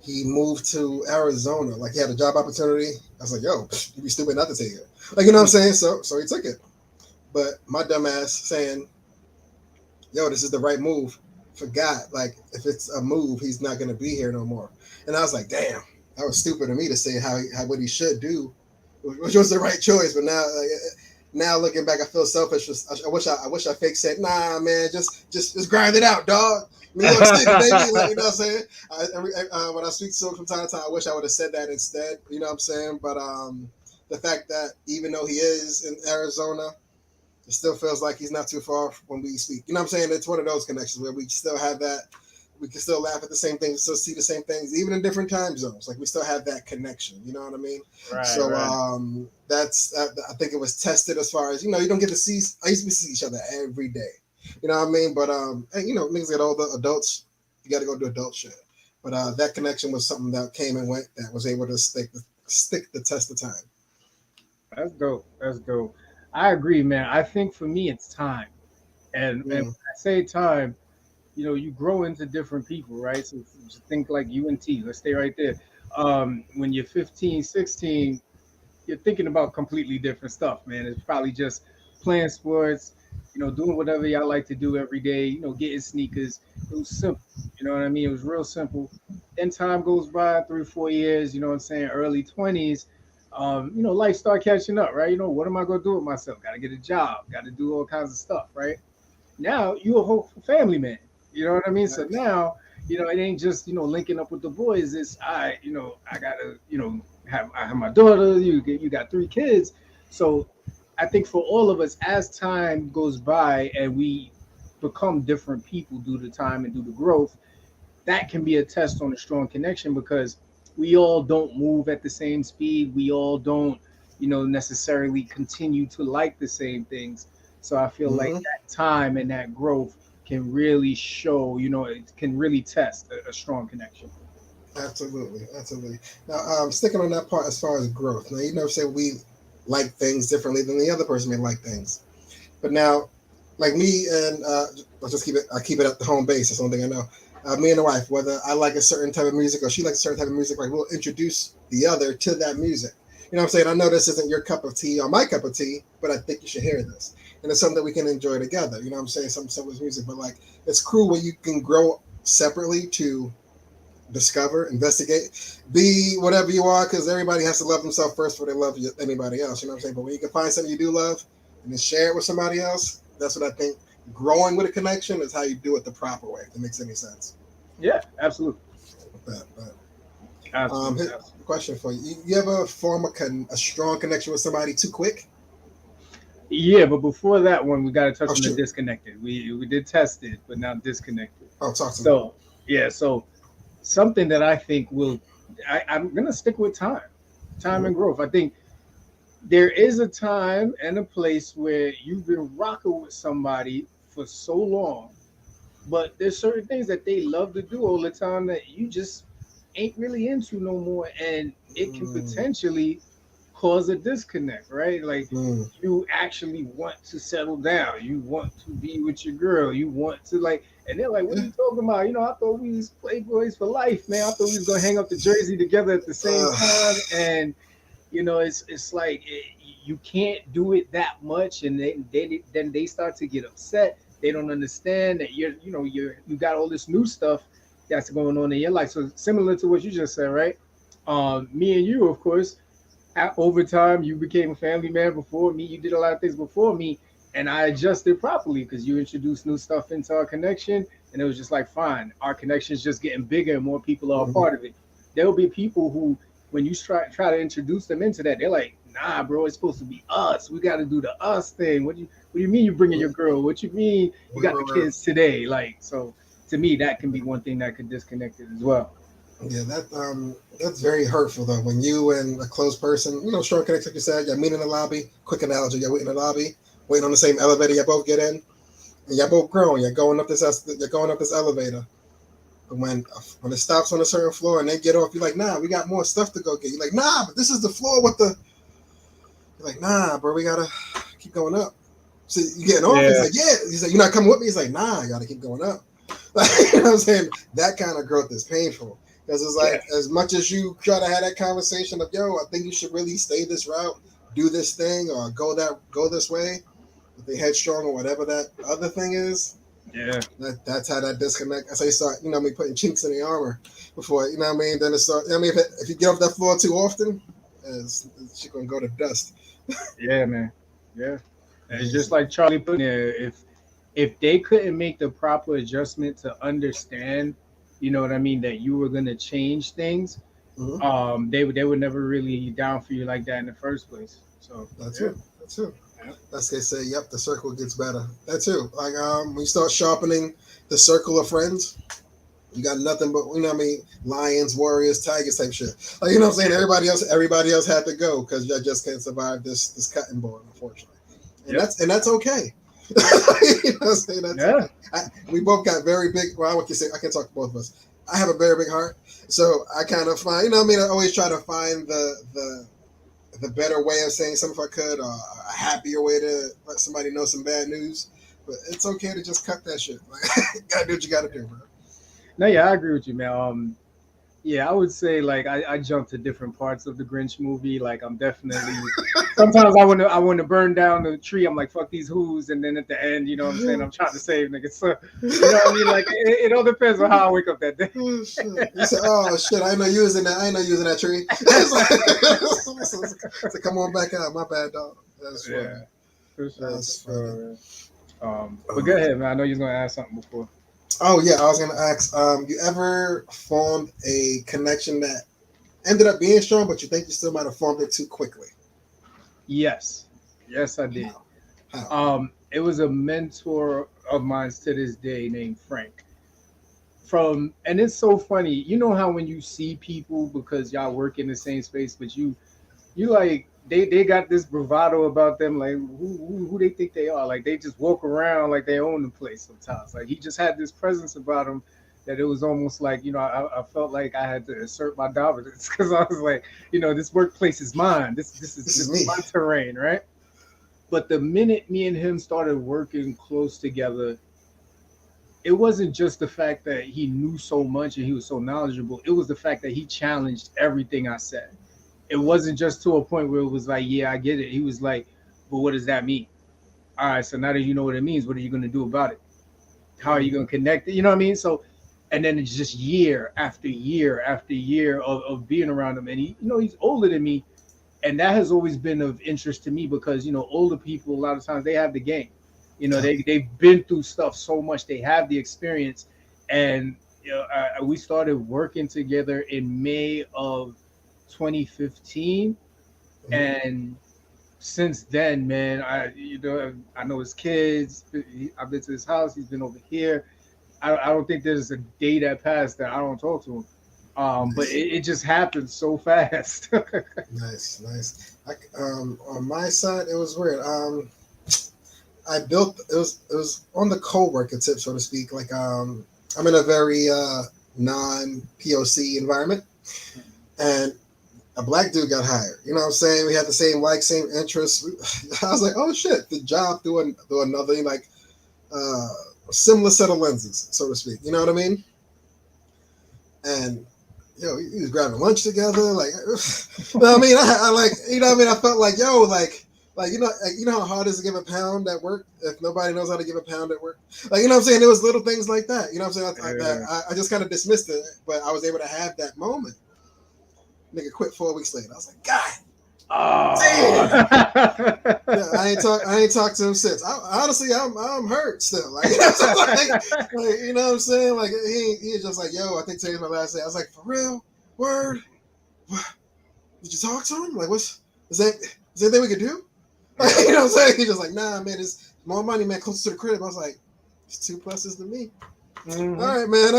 He moved to Arizona. Like he had a job opportunity. I was like, yo, you'd be stupid not to take it. Like, you know what I'm saying? So he took it. But my dumb ass saying, yo, this is the right move. Forgot, like, if it's a move, he's not gonna be here no more. And I was like, damn, that was stupid of me to say how what he should do, which was the right choice. But now looking back, I feel selfish. I wish I fake said, nah, man, just grind it out, dog. New York City, baby. Like, you know what I'm saying? When I speak to him from time to time, I wish I would have said that instead. You know what I'm saying? But the fact that even though he is in Arizona, it still feels like he's not too far when we speak. You know what I'm saying? It's one of those connections where we still have that. We can still laugh at the same things, still see the same things, even in different time zones. Like we still have that connection. You know what I mean? Right. So Right. that's I think it was tested as far as you don't get to see. I used to see each other every day. You know what I mean? But and, niggas get older, adults. You got to go do adult shit. But that connection was something that came and went that was able to stick the test of time. That's dope. That's dope. I agree, man. I think for me it's time. And when Mm. I say time, you grow into different people, right? So just think like you and T. Let's stay right there. When you're 15, 16, you're thinking about completely different stuff, man. It's probably just playing sports, doing whatever y'all like to do every day, getting sneakers. It was simple. You know what I mean? It was real simple. Then time goes by, 3, 4 years, you know what I'm saying, early 20s. Life start catching up, right? What am I gonna do with myself? Gotta get a job, gotta do all kinds of stuff, right? Now you a whole family man. You know what I mean? So Nice. now, it ain't just, linking up with the boys. It's I gotta, I have my daughter, you got 3 kids. So I think for all of us, as time goes by and we become different people due to time and due to growth, that can be a test on a strong connection because we all don't move at the same speed. We all don't, necessarily continue to like the same things. So I feel like Mm-hmm. that time and that growth can really show, it can really test a strong connection. Absolutely, absolutely. Now, sticking on that part as far as growth. Now, you never say we like things differently than the other person may like things. But now, like me and I'll just keep it. I keep it at the home base. That's the only thing I know. Me and the wife, whether I like a certain type of music or she likes a certain type of music, like we'll introduce the other to that music. You know what I'm saying? I know this isn't your cup of tea or my cup of tea, but I think you should hear this. And it's something that we can enjoy together. You know what I'm saying? Some with music, but like it's cool when you can grow separately to discover, investigate, be whatever you are, because everybody has to love themselves first before they love anybody else. You know what I'm saying? But when you can find something you do love and then share it with somebody else, that's what I think. Growing with a connection is how you do it the proper way. If that makes any sense. Yeah, absolutely. But Absolutely. question for you: you ever form a strong connection with somebody too quick? Yeah, but before that one, we got to touch Oh on the shoot! disconnected. We did test it, but now disconnected. Oh, talk to me. So yeah, so something that I think will, I'm gonna stick with time Mm-hmm. and growth. I think there is a time and a place where you've been rocking with somebody for so long, but there's certain things that they love to do all the time that you just ain't really into no more, and it can Mm, potentially cause a disconnect, right? Like mm, you actually want to settle down, you want to be with your girl, you want to like, and they're like, "What are yeah. you talking about? I thought we was playboys for life, man. I thought we was gonna hang up the jersey together at the same Uh, time." And it's like you can't do it that much, and then they start to get upset. They don't understand that you got all this new stuff that's going on in your life. So similar to what you just said, right? Me and you, of course, over time you became a family man before me. You did a lot of things before me, and I adjusted properly because you introduced new stuff into our connection, and it was just like fine. Our connection is just getting bigger, and more people are a mhm. part of it. There will be people who, when you try to introduce them into that, they're like, "Nah, bro, it's supposed to be us. We got to do the us thing. What do you mean you bringing your girl? What you mean you got the kids today?" Like, so to me, that can be one thing that could disconnect it as well. Yeah, that's very hurtful though. When you and a close person, strong connection, like you said, you meet in the lobby. Quick analogy: you wait in the lobby, waiting on the same elevator. You both get in, and you're both grown. You're going up this elevator. But when it stops on a certain floor and they get off, you're like, nah, we got more stuff to go get. You're like, nah, but this is the floor with the. You're like, nah, bro, we gotta keep going up. So you getting off? He's Yeah, like, yeah. He's like, you're not coming with me. He's like, nah, I gotta keep going up. Like, you know what I'm saying? That kind of growth is painful because it's yeah, like as much as you try to have that conversation of, yo, I think you should really stay this route, do this thing, or go this way, if they headstrong or whatever that other thing is. yeah. That's how that disconnect. That's how you start, putting chinks in the armor before, you know what I mean? Then it start, if you get off that floor too often, it's gonna go to dust. Yeah, man. Yeah. And it's just Amazing. like Charlie put in there. If they couldn't make the proper adjustment to understand, you know what I mean, that you were gonna change things, Mm-hmm. they would never really down for you like that in the first place. So That's yeah, it. That's it. yeah, That's they say. Yep, the circle gets better. That too. Like when you start sharpening the circle of friends, you got nothing but what I mean, lions, warriors, tigers type shit. Like what I'm saying, everybody else had to go because you just can't survive this cutting board, unfortunately. And yep, that's okay. You know what I'm saying? That's yeah, okay. We both got very big. Well, I can say I can talk to both of us. I have a very big heart, so I kind of find. What I mean, I always try to find the better way of saying something if I could, or a happier way to let somebody know some bad news. But it's okay to just cut that shit. Like, gotta do what you gotta do, bro. no, yeah, I agree with you, man. Yeah, I would say like I jump to different parts of the Grinch movie. Like I'm definitely sometimes I want to burn down the tree. I'm like fuck these who's, and then at the end, you know what I'm saying, I'm trying to save niggas. So you know what I mean? Like it all depends on how I wake up that day. Oh shit! You said, "Oh shit! I know you was in that. I know you was in that tree." So come on back out. My bad, dog. That's funny. Yeah, for sure, That's for funny. sure. Man. But go ahead, man. I know you was gonna ask something before. Oh yeah, I was gonna ask. You ever formed a connection that ended up being strong, but you think you still might have formed it too quickly? Yes, yes, I did. How? How? It was a mentor of mine to this day named Frank. And it's so funny. You know how when you see people because y'all work in the same space, but you like they got this bravado about them, like who they think they are. Like they just walk around like they own the place sometimes. Like he just had this presence about him that it was almost like I felt like I had to assert my dominance because I was like this workplace is mine. This is This is me. my terrain, right? But the minute me and him started working close together, it wasn't just the fact that he knew so much and he was so knowledgeable. It was the fact that he challenged everything I said. It wasn't just to a point where it was like, yeah, I get it. He was like, but what does that mean? All right, so now that you know what it means, what are you going to do about it? How are you going to connect it? You know what I mean? So, and then it's just year after year after year of being around him. And he, he's older than me. And that has always been of interest to me because, older people, a lot of times they have the game. Yeah. They've been through stuff so much. They have the experience. And we started working together in May of 2015. And since then, man, I know his kids. I've been to his house. He's been over here. I don't think there's a day that passed that I don't talk to him. But it just happened so fast. Nice. On my side, it was weird. I built it was on the co-worker tip, so to speak. Like I'm in a very non-POC environment, and a black dude got hired. You know what I'm saying? We had the same same interests. I was like, oh shit, the job through another like similar set of lenses, so to speak. You know what I mean? And he was grabbing lunch together. Like, I mean, I like, what I mean? I felt like, how hard it is to give a pound at work if nobody knows how to give a pound at work. Like, you know what I'm saying? There was little things like that. You know what I'm saying? I just kind of dismissed it, but I was able to have that moment. Nigga quit 4 weeks later. I was like, God. Oh. Yeah, I ain't talked to him since. Honestly, I'm hurt still. Like, you know what I'm saying? Like he's just like, yo, I think today's my last day. I was like, for real? Word? What? Did you talk to him? Like, is there anything we could do? Like, you know what I'm saying? He's just like, nah, man, it's more money, man, closer to the crib. I was like, it's 2 pluses to me. Mm-hmm. All right, man.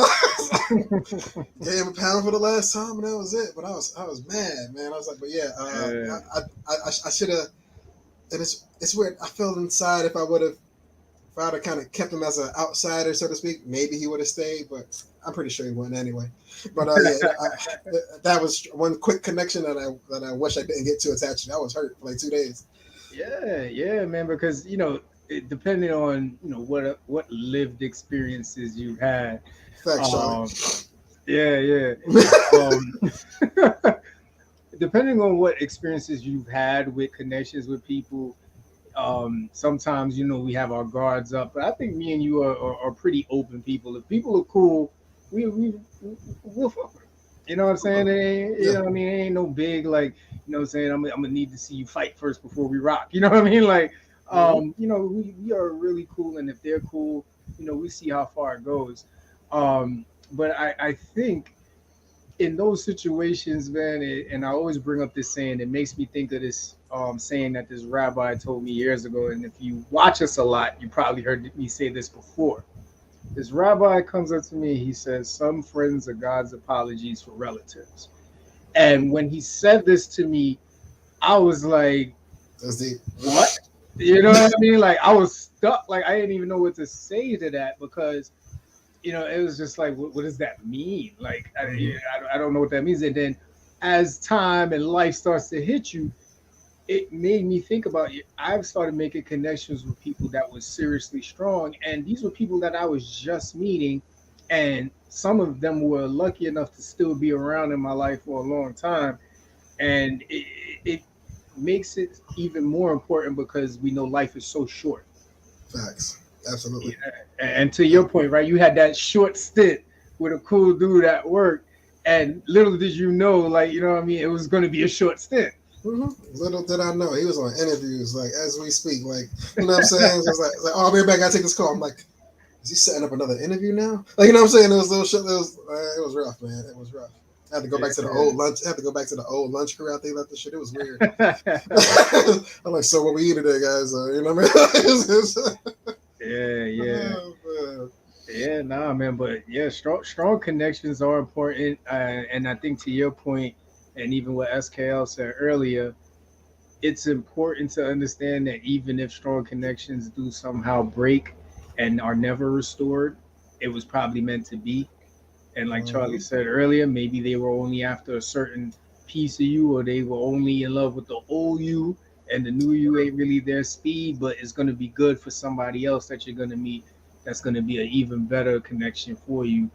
Gave him a pound for the last time, and that was it. But I was mad, man. I was like, but yeah, I should have. And it's weird. I felt inside if I'd have kind of kept him as an outsider, so to speak, maybe he would have stayed. But I'm pretty sure he wouldn't anyway. But that was one quick connection that I wish I didn't get too attached to. I was hurt for like 2 days. Yeah, man. Because depending on what lived experiences you've had. Facts, yeah. Depending on what experiences you've had with connections with people, sometimes we have our guards up. But I think me and you are pretty open people. If people are cool, we'll fuck with them. You know what I'm saying? You know what I mean? It ain't no big like, you know what I'm saying? I'm gonna need to see you fight first before we rock. You know what I mean? Like, we are really cool, and if they're cool, we see how far it goes. But I think in those situations, man, and I always bring up this saying, it makes me think of this saying that this rabbi told me years ago. And if you watch us a lot, you probably heard me say this before. This rabbi comes up to me, he says, some friends are God's apologies for relatives. And when he said this to me, I was like, that's deep. What? You know what I mean? Like, I was stuck. Like, I didn't even know what to say to that because, it was just like, what does that mean? Like, I don't know what that means. And then as time and life starts to hit you, it made me think about it. I've started making connections with people that was seriously strong. And these were people that I was just meeting. And some of them were lucky enough to still be around in my life for a long time. And it makes it even more important because we know life is so short. Facts. Absolutely. Yeah. And to your point, right? You had that short stint with a cool dude at work. And little did you know, like, you know what I mean? It was going to be a short stint. Mm-hmm. Little did I know he was on interviews, like as we speak, like you know what I'm saying. It's like oh, I'll be right back. I take this call. I'm like, is he setting up another interview now? Like you know what I'm saying. It was little shit. It was rough, man. It was rough. I had to go back to the old lunch. I had to go back to the old lunch crew out there. Left the shit. It was weird. I'm like, so what we eat today, guys? You know what I mean? Yeah, nah, man. But yeah, strong connections are important, and I think to your point. And even what SKL said earlier, it's important to understand that even if strong connections do somehow break and are never restored, it was probably meant to be. And like Charlie said earlier, maybe they were only after a certain piece of you, or they were only in love with the old you, and the new you ain't really their speed, but it's going to be good for somebody else that you're going to meet that's going to be an even better connection for you.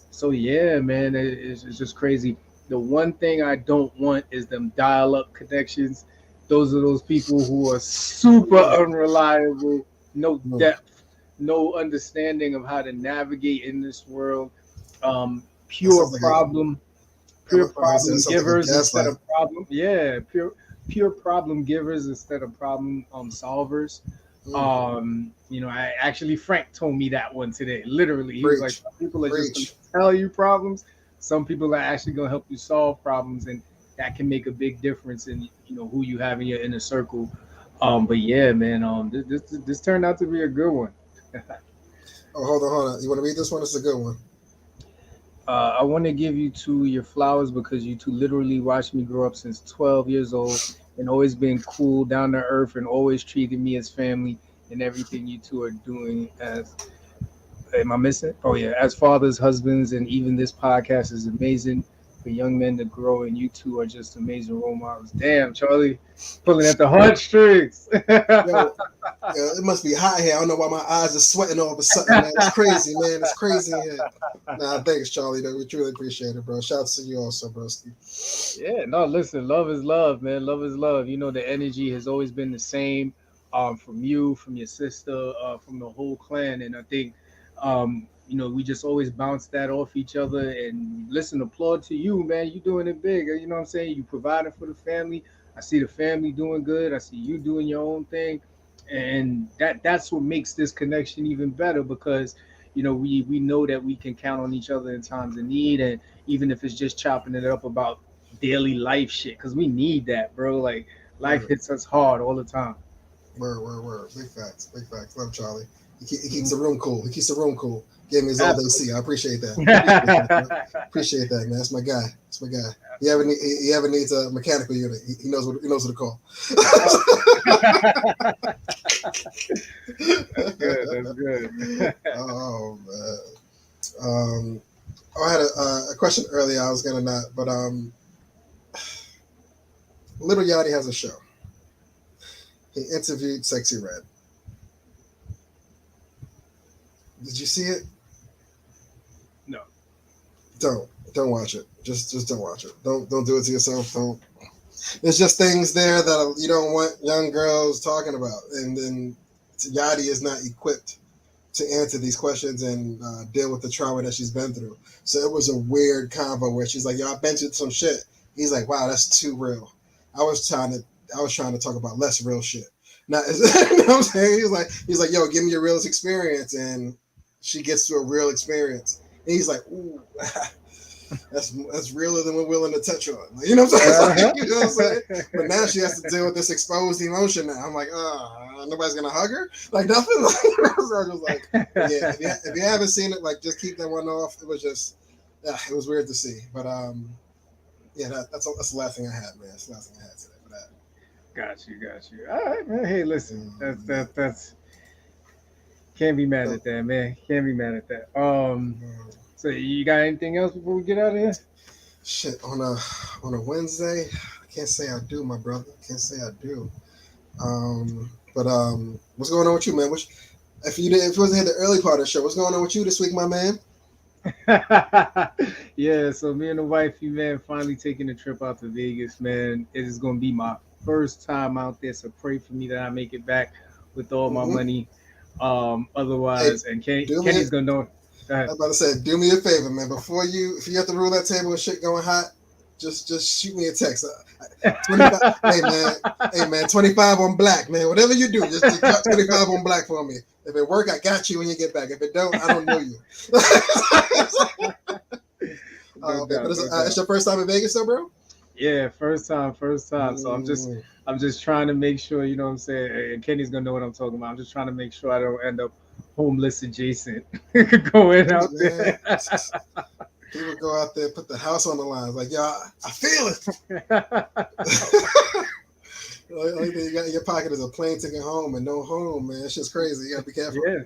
So yeah, man, it's just crazy. The one thing I don't want is them dial-up connections. Those are those people who are super unreliable, no Mm. depth, no understanding of how to navigate in this world. That Pure sounds like a. problem, I'm pure about to say that problem sounds like a givers instead gaslight. of problem. Yeah, pure problem givers instead of problem solvers. Mm. I actually Frank told me that one today. Literally, he was like, Preach, some people are just gonna preach. tell you problems. Some people are actually gonna help you solve problems, and that can make a big difference in who you have in your inner circle. But yeah, man, this turned out to be a good one. Oh, hold on. You want to read this one? It's a good one. I want to give you two your flowers because you two literally watched me grow up since 12 years old and always been cool, down to earth, and always treated me as family and everything you two are doing. As am I missing? Oh yeah, as fathers, husbands, and even this podcast is amazing for young men to grow, and you two are just amazing role models. Damn, Charlie, pulling at the heartstrings. Yo, it must be hot here. I don't know why my eyes are sweating all of a sudden, man. It's crazy, man. It's crazy in here. Nah, thanks, Charlie. Though. We truly appreciate it, bro. Shouts to you also, broski. Yeah, no, listen, love is love, man. Love is love. The energy has always been the same, from you, from your sister, from the whole clan. And I think, we just always bounce that off each other. And listen, applaud to you, man. You doing it big. You know what I'm saying? You providing for the family. I see the family doing good. I see you doing your own thing. And that's what makes this connection even better because, we know that we can count on each other in times of need. And even if it's just chopping it up about daily life shit, because we need that, bro. Like life Word, hits us hard all the time. word. Big facts, big facts. Love Charlie. He keeps Mhm. the room cool. He keeps the room cool. Gave me his old AC. I appreciate that. Appreciate that, bro. Absolutely. Appreciate that, man. That's my guy. That's my guy. He ever needs a mechanical unit. He knows what to call. That's good. That's good. Oh man. I had a question earlier. I was gonna not, but Little Yachty has a show. He interviewed Sexy Red. Did you see it? No. Don't watch it. Just don't watch it. Don't do it to yourself. Don't. There's just things there that you don't want young girls talking about, and then Yachty is not equipped to answer these questions and deal with the trauma that she's been through. So it was a weird convo where she's like, "Yo, I've been through some shit." He's like, "Wow, that's too real." I was trying to talk about less real shit. Now, you know what I'm saying? He's like, "Yo, give me your realest experience," and she gets to a real experience, and he's like, "Ooh." That's realer than we're willing to touch on. Like, you know what I'm saying? Uh-huh. Like, you know what I'm saying? But now she has to deal with this exposed emotion now. I'm like, nobody's gonna hug her? Like nothing? So I was like, but yeah, if you haven't seen it, like just keep that one off. It was just it was weird to see. But yeah, that's the last thing I had, man. That's the last thing I had today for that. Got you. All right, man. Hey, listen, Yeah. that's can't be mad So, at that, man. Can't be mad at that. um, So you got anything else before we get out of here? shit on a Wednesday, I can't say I do, my brother. Can't say I do. But what's going on with you, man? If you wasn't here the early part of the show, what's going on with you this week, my man? Yeah, so me and the wifey, man, finally taking a trip out to Vegas, man. It is gonna be my first time out there, so pray for me that I make it back with all my Mm-hmm. money. Hey, Otherwise, and do me. Kenny's gonna know. Go I ahead. was about to say, do me a favor, man. If you have to rule that table and shit going hot, just shoot me a text. 25. Hey man, 25 on black, man. Whatever you do, just drop 25 on black for me. If it work, I got you when you get back. If it don't, I don't know you. No Okay, but doubt, no it's doubt. your first time in Vegas, though, bro? Yeah, first time, first time. So Mm, I'm just trying to make sure, you know what I'm saying, and Kenny's gonna know what I'm talking about. I'm just trying to make sure I don't end up homeless adjacent going really, out man. there. People go out there, put the house on the line. Like, yo, I feel it. The only thing you got in your pocket is a plane ticket home and no home, man. It's just crazy. You gotta be careful. Yeah,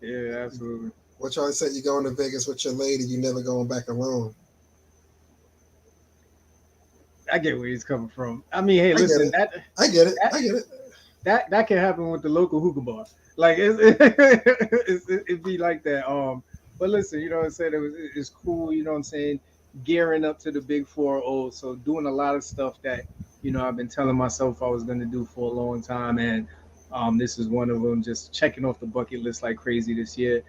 yeah, absolutely. What y'all said, you going to Vegas with your lady, you never going back alone. I get where he's coming from. I mean, hey, I get listen, it. I get it. that I get it. that can happen with the local hookah bar. Like it'd be like that. But listen, you know what I'm saying? It's cool. You know what I'm saying? Gearing up to the big 4-0. So doing a lot of stuff that I've been telling myself I was going to do for a long time, and this is one of them. Just checking off the bucket list like crazy this year.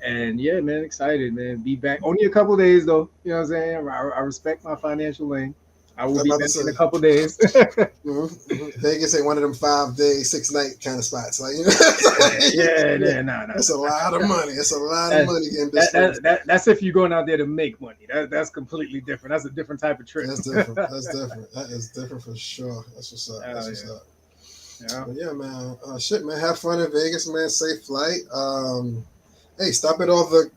And yeah, man, excited, man. Be back. Only a couple days though. You know what I'm saying? I respect my financial lane. I will I'm be about to back say, in a couple days. Vegas ain't one of them 5-day, 6-night kind of spots. Like, Yeah, no, that's a lot of money. That's a lot of That, money getting dispersed. that's if you're going out there to make money. That's completely different. That's a different type of trip. That's different. That's different. That is different for sure. That's what's up. That's what's up. Yeah. But yeah, man. Shit, man. Have fun in Vegas, man. Safe flight. Hey, stop at all the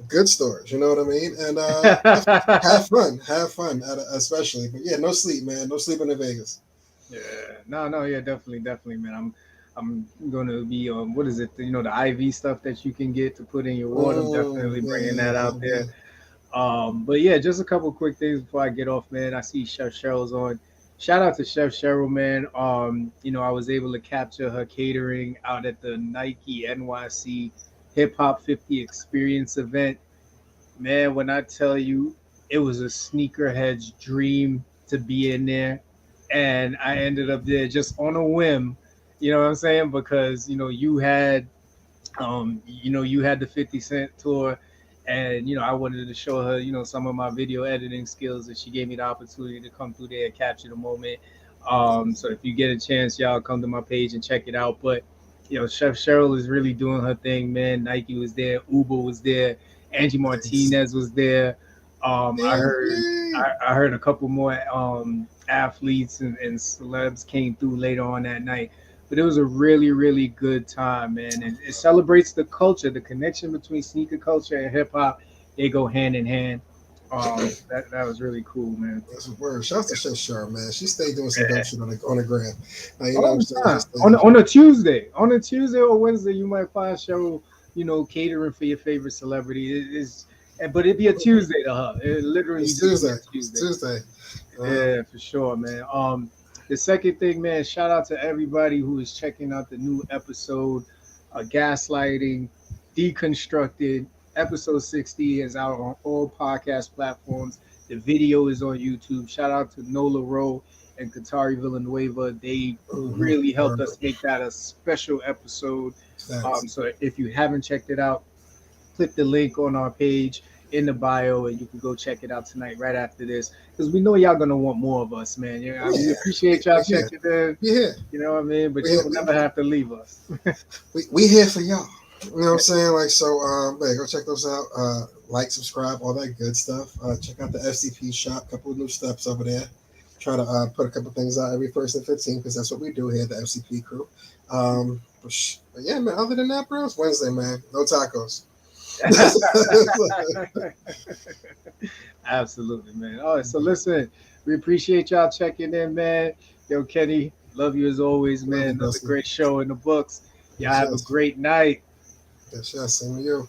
good stores. You know what I mean? And have fun. Have fun, especially. But yeah, no sleep, man. No sleeping in Vegas. Yeah. No. Yeah, definitely, man. I'm gonna be on what is it? The IV stuff that you can get to put in your water. I'm definitely bringing that out there. But yeah, just a couple quick things before I get off, man. I see Chef Cheryl's on. Shout out to Chef Cheryl, man. I was able to capture her catering out at the Nike NYC Hip Hop 50 Experience event. Man, when I tell you, it was a sneakerhead's dream to be in there, and I ended up there just on a whim. You know what I'm saying? Because you had the 50 Cent tour, and I wanted to show her some of my video editing skills, and she gave me the opportunity to come through there and capture the moment. So if you get a chance, y'all come to my page and check it out. But Chef Cheryl is really doing her thing, man. Nike was there, Uber was there, Angie Martinez was there. I heard a couple more athletes and celebs came through later on that night. But it was a really, really good time, man. And it celebrates the culture, the connection between sneaker culture and hip hop. They go hand in hand. That was really cool, man. That's a word. Shout out to Chef Cheryl, man. She stayed doing some dope shit on the gram. All the time. On a Tuesday or Wednesday, you might find Cheryl, catering for your favorite celebrity. But it'd be a Tuesday to her. It literally it's Tuesday. Yeah, for sure, man. The second thing, man, shout out to everybody who is checking out the new episode, Gaslighting, Deconstructed. Episode 60 is out on all podcast platforms. The video is on YouTube. Shout out to Nola Rowe and Katari Villanueva. They really helped us make that a special episode. So if you haven't checked it out, click the link on our page in the bio, and you can go check it out tonight right after this, because we know y'all gonna want more of us, man. We appreciate y'all checking in. Yeah, you know what I mean. But you'll never have to leave us. we here for y'all. You know what I'm saying? Like, so go check those out. Like, subscribe, all that good stuff. Check out the FCP shop. Couple of new steps over there. Try to put a couple things out every 1st and 15th, because that's what we do here at the FCP crew. But yeah, man. Other than that, bro, it's Wednesday, man. No tacos. Absolutely, man. All right, so listen, we appreciate y'all checking in, man. Yo, Kenny, love you as always, man. Another great show in the books. Y'all have a great night. Yes, same to you.